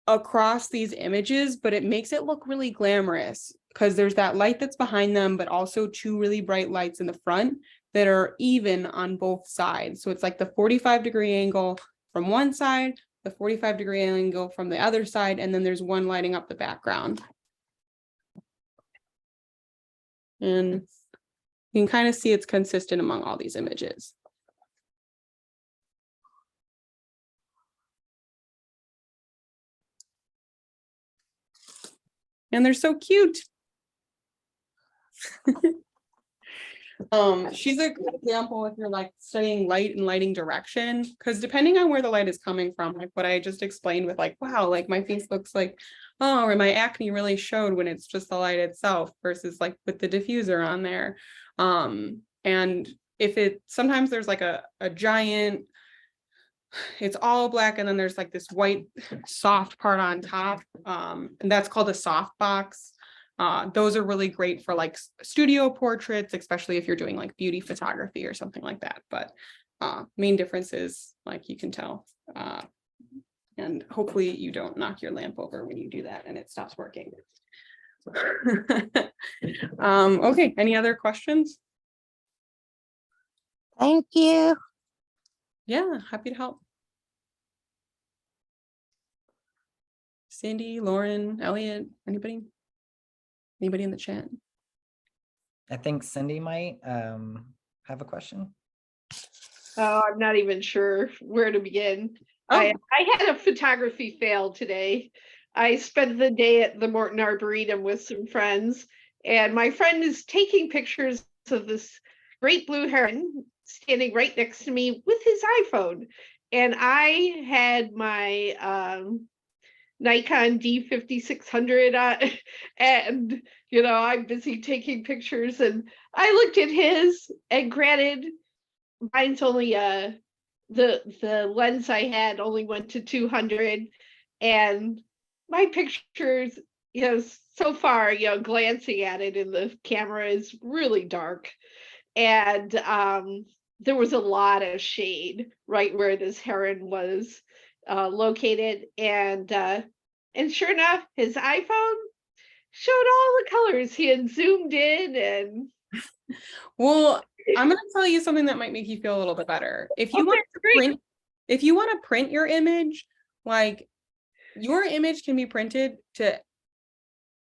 across these images, but it makes it look really glamorous because there's that light that's behind them, but also two really bright lights in the front that are even on both sides. So it's like the 45-degree angle from one side, the 45-degree angle from the other side, and then there's one lighting up the background. And you can kind of see it's consistent among all these images. And they're so cute. She's a good example if you're like studying light and lighting direction, because depending on where the light is coming from, like what I just explained with like, wow, like my face looks like, oh, or my acne really showed when it's just the light itself versus like with the diffuser on there. And if sometimes there's like a giant, it's all black and then there's like this white soft part on top, and that's called a soft box. Those are really great for like studio portraits, especially if you're doing like beauty photography or something like that. But main difference is like you can tell, and hopefully you don't knock your lamp over when you do that and it stops working. Okay, any other questions? Thank you. Yeah, happy to help. Sandy, Lauren, Elliot, anybody? Anybody in the chat? I think Cindy might have a question. Oh, I'm not even sure where to begin. Oh. I had a photography fail today. I spent the day at the Morton Arboretum with some friends, and my friend is taking pictures of this great blue heron standing right next to me with his iPhone. And I had my Nikon D5600 and I'm busy taking pictures, and I looked at his, and granted mine's only the lens I had only went to 200, and my pictures, so far, glancing at it in the camera is really dark. And there was a lot of shade right where this heron was located. And sure enough, his iPhone showed all the colors. He had zoomed in and Well, I'm gonna tell you something that might make you feel a little bit better. If you Okay, want to great. print, if you want to print your image, like your image can be printed to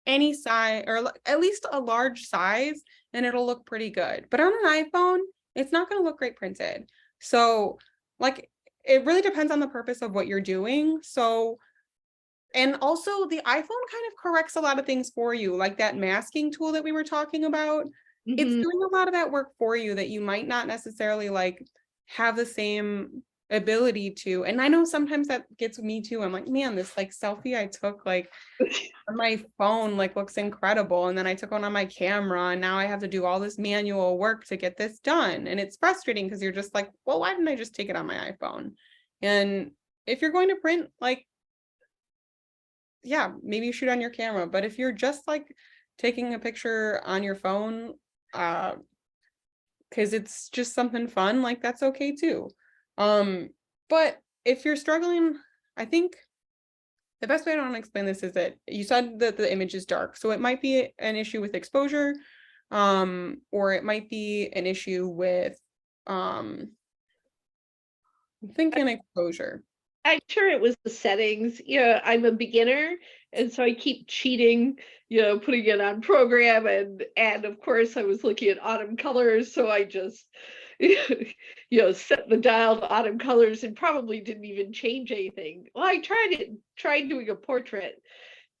any size, or at least a large size, and it'll look pretty good. But on an iPhone, it's not going to look great printed. So like it really depends on the purpose of what you're doing. So, and also the iPhone kind of corrects a lot of things for you, like that masking tool that we were talking about. It's Mhm. doing a lot of that work for you that you might not necessarily like have the same ability to. And I know sometimes that gets me too. I'm like, man, this like selfie I took like on my phone like looks incredible, and then I took one on my camera, and now I have to do all this manual work to get this done, and it's frustrating because you're just like, well, why didn't I just take it on my iPhone? And if you're going to print, like, yeah, maybe you shoot on your camera, but if you're just like taking a picture on your phone because it's just something fun, like that's okay too. But if you're struggling, I think the best way I want to explain this is that you said that the image is dark, so it might be an issue with exposure, or it might be an issue with I'm thinking exposure. I'm sure it was the settings. I'm a beginner, and so I keep cheating, putting it on program, and of course I was looking at autumn colors, so I just set the dial to autumn colors and probably didn't even change anything. Well, I tried doing a portrait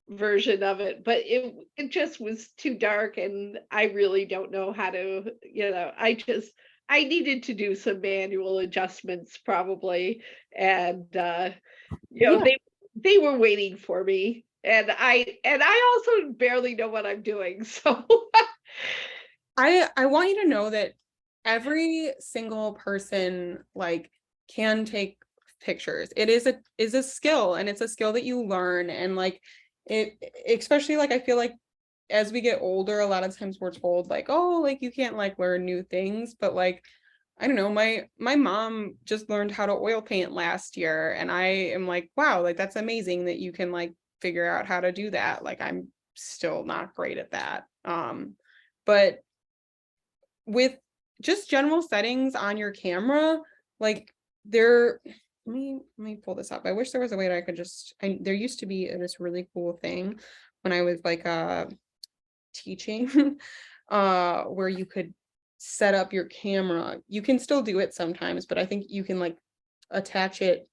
version of it, but it just was too dark, and I really don't know how to, I needed to do some manual adjustments probably, and Yeah. they were waiting for me, and I also barely know what I'm doing, so I want you to know that every single person like can take pictures. It is a skill, and it's a skill that you learn, and like it, especially like I feel like as we get older, a lot of times we're told like, oh, like you can't like learn new things, but like I don't know, my mom just learned how to oil paint last year, and I am like, wow, like that's amazing that you can like figure out how to do that. Like I'm still not great at that. But with just general settings on your camera, like there, let me pull this up. I wish there was a way that I could just, there used to be this really cool thing when I was like teaching where you could set up your camera. You can still do it sometimes, but I think you can like attach it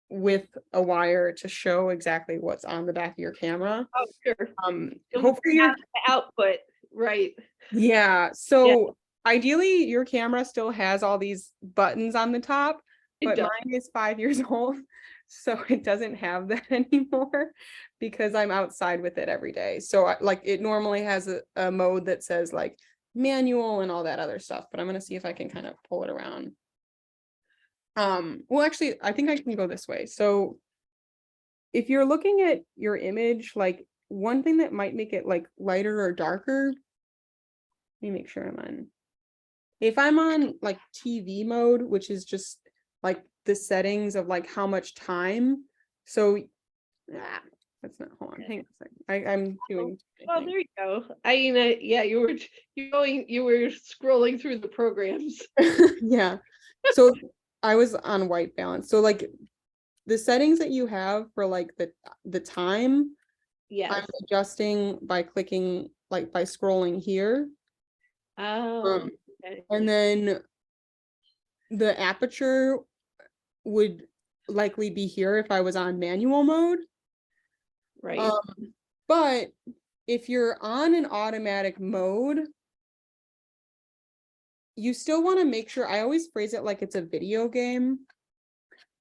with a wire to show exactly what's on the back of your camera. oh sure, Hopefully your the output, right? yeah, so ideally your camera still has all these buttons on the top, It but does. mine is 5 years old, so it doesn't have that anymore because I'm outside with it every day. So like it normally has a mode that says like manual and all that other stuff, but I'm gonna see if I can kind of pull it around. Well, actually, I think I can go this way. So if you're looking at your image, like one thing that might make it like lighter or darker, let me make sure I'm on. If I'm on like TV mode, which is just like the settings of like how much time. So that's not, hold on, hang on a second. I'm doing. Oh, there you go. I mean, yeah, you were scrolling through the programs. Yeah. So I was on white balance. So like the settings that you have for like the time, Yes. I'm adjusting by clicking like by scrolling here. Oh, okay. And then the aperture would likely be here if I was on manual mode. Right. But if you're on an automatic mode, you still want to make sure, I always phrase it like it's a video game.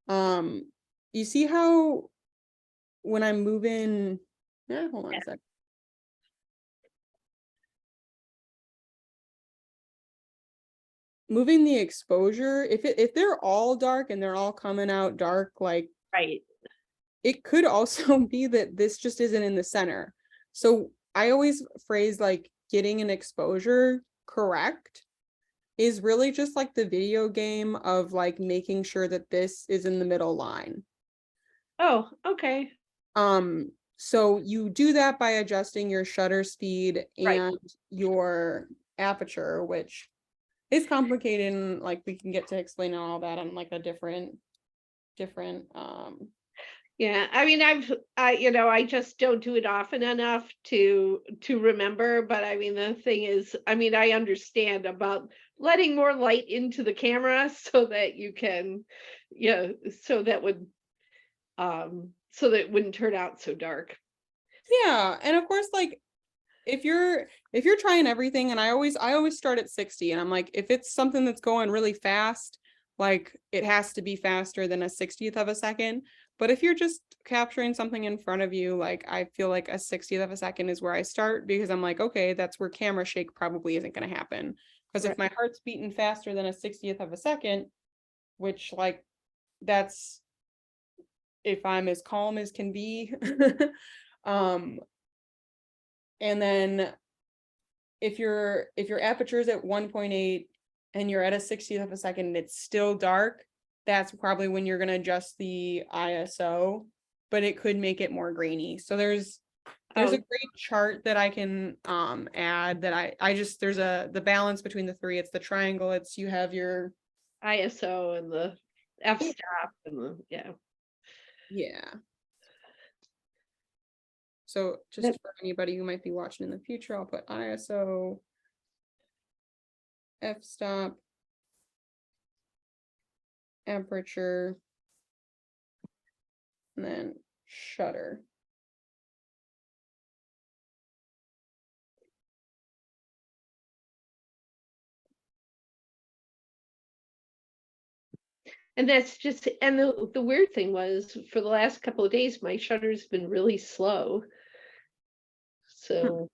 You see how when I'm moving, hold on a sec. Moving the exposure, if they're all dark and they're all coming out dark, like Right. it could also be that this just isn't in the center. So I always phrase like getting an exposure correct is really just like the video game of like making sure that this is in the middle line. Oh, okay. So you do that by adjusting your shutter speed Right. and your aperture, which is complicated, and like we can get to explaining all that on like a different Yeah, I mean, I just don't do it often enough to remember. But I mean, the thing is, I mean, I understand about letting more light into the camera so that you can, yeah, so that would, so that it wouldn't turn out so dark. yeah. And of course, like if you're trying everything, and I always start at 60, and I'm like, if it's something that's going really fast, like it has to be faster than a 60th of a second. But if you're just capturing something in front of you, like I feel like a 60th of a second is where I start, because I'm like, okay, that's where camera shake probably isn't going to happen. Because if my heart's beating faster than a 60th of a second, which like that's if I'm as calm as can be. And then if your aperture is at 1.8 and you're at a 60th of a second and it's still dark, that's probably when you're going to adjust the ISO, but it could make it more grainy. So there's a great chart that I can add that I just, there's the balance between the three. It's the triangle. It's you have your ISO and the f-stop and the, yeah. Yeah. So just for anybody who might be watching in the future, I'll put ISO, f-stop, aperture, and then shutter. And that's just, and the weird thing was, for the last couple of days, my shutter's been really slow. So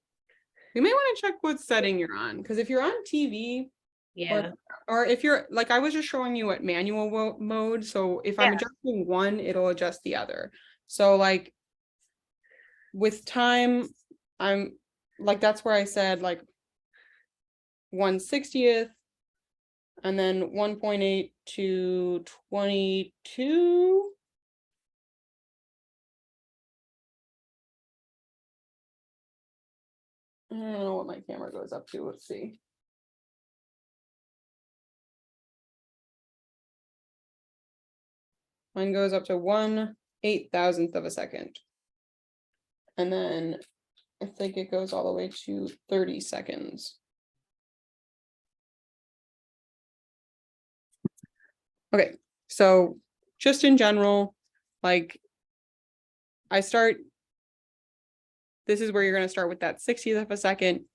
You may want to check what setting you're on, because if you're on TV, yeah, or if you're like, I was just showing you what manual mode. So if I'm adjusting one, it'll adjust the other. So like with time, I'm like, that's where I said like 1/60th, and then 1.8 to 22. I don't know what my camera goes up to. Let's see. Mine goes up to 1/8000th of a second. And then I think it goes all the way to 30 seconds. Okay, so just in general, like this is where you're going to start with that 60th of a second,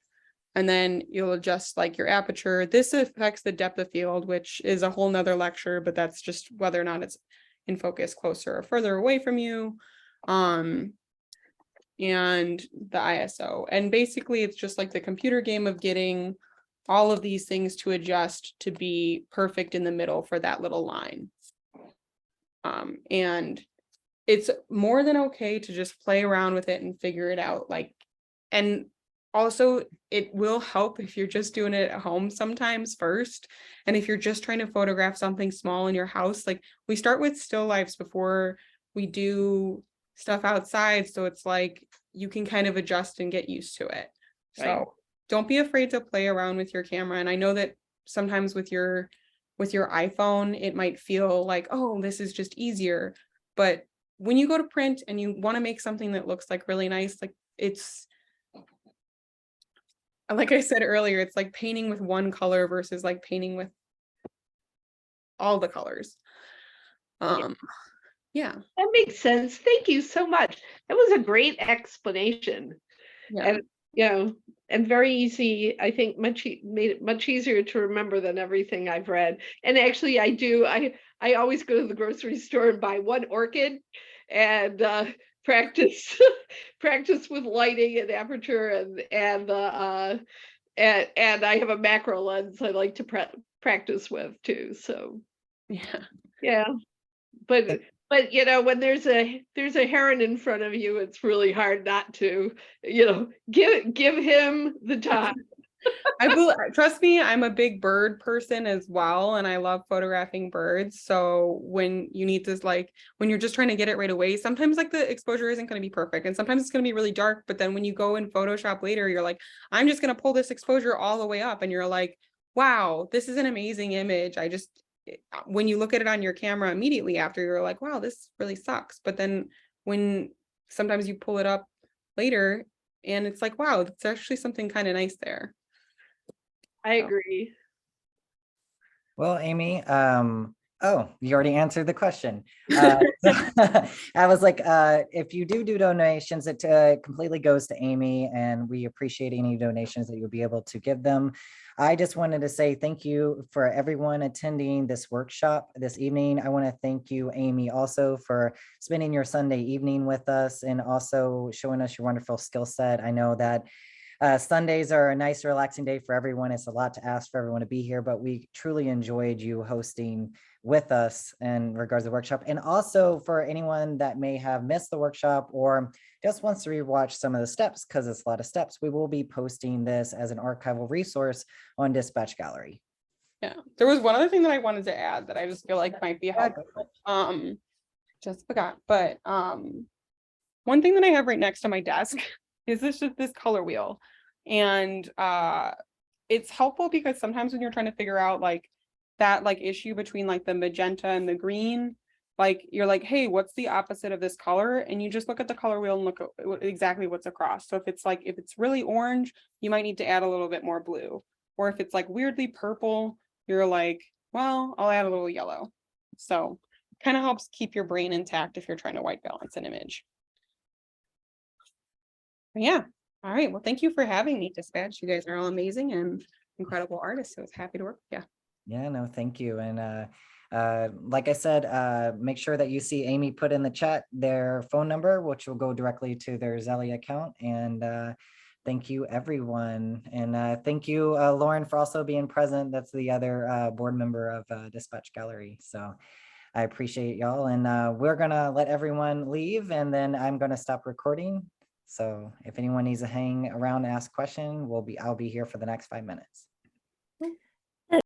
and then you'll adjust like your aperture. This affects the depth of field, which is a whole nother lecture, but that's just whether or not it's in focus closer or further away from you. And the ISO. And basically it's just like the computer game of getting all of these things to adjust to be perfect in the middle for that little line. And it's more than okay to just play around with it and figure it out. Like, and also it will help if you're just doing it at home sometimes first. And if you're just trying to photograph something small in your house, like we start with still lifes before we do stuff outside. So it's like you can kind of adjust and get used to it. Right. So don't be afraid to play around with your camera. And I know that sometimes with your iPhone, it might feel like, oh, this is just easier. But when you go to print and you want to make something that looks like really nice, like it's, like I said earlier, it's like painting with one color versus like painting with all the colors. Yeah, That makes sense. Thank you so much. That was a great explanation. yeah, And and very easy. I think made it much easier to remember than everything I've read. And actually, I do. I always go to the grocery store and buy one orchid, and practice practice with lighting and aperture, and I have a macro lens I like to practice with too. So yeah. yeah, but when there's a heron in front of you, it's really hard not to give him the time. Trust me, I'm a big bird person as well, and I love photographing birds. So when you need this, like when you're just trying to get it right away, sometimes like the exposure isn't going to be perfect, and sometimes it's going to be really dark. But then when you go in Photoshop later, you're like, I'm just going to pull this exposure all the way up, and you're like, wow, this is an amazing image. When you look at it on your camera immediately after, you're like, wow, this really sucks. But then when sometimes you pull it up later, and it's like, wow, it's actually something kind of nice there. I agree. Well, Amy, oh, you already answered the question. I was like, if you do donations, it completely goes to Amy, and we appreciate any donations that you'll be able to give them. I just wanted to say thank you for everyone attending this workshop this evening. I want to thank you, Amy, also for spending your Sunday evening with us and also showing us your wonderful skill set. I know that Sundays are a nice, relaxing day for everyone. It's a lot to ask for everyone to be here, but we truly enjoyed you hosting with us in regards to the workshop. And also for anyone that may have missed the workshop or just wants to rewatch some of the steps, because it's a lot of steps, we will be posting this as an archival resource on Dispatch Gallery. Yeah, there was one other thing that I wanted to add that I just feel like might be helpful. Just forgot, but one thing that I have right next to my desk is this color wheel, and it's helpful because sometimes when you're trying to figure out like that like issue between like the magenta and the green, like you're like, hey, what's the opposite of this color? And you just look at the color wheel and look at exactly what's across. So if it's really orange, you might need to add a little bit more blue, or if it's like weirdly purple, you're like, well, I'll add a little yellow. So kind of helps keep your brain intact if you're trying to white balance an image. Yeah. All right. Well, thank you for having me, Dispatch. You guys are all amazing and incredible artists. So I was happy to work with you. Yeah, no, thank you. And like I said, make sure that you see Amy put in the chat their phone number, which will go directly to their Zelly account. And thank you, everyone. And thank you, Lauren, for also being present. That's the other board member of Dispatch Gallery. So I appreciate y'all. And we're going to let everyone leave, and then I'm going to stop recording. So if anyone needs to hang around and ask a question, I'll be here for the next 5 minutes.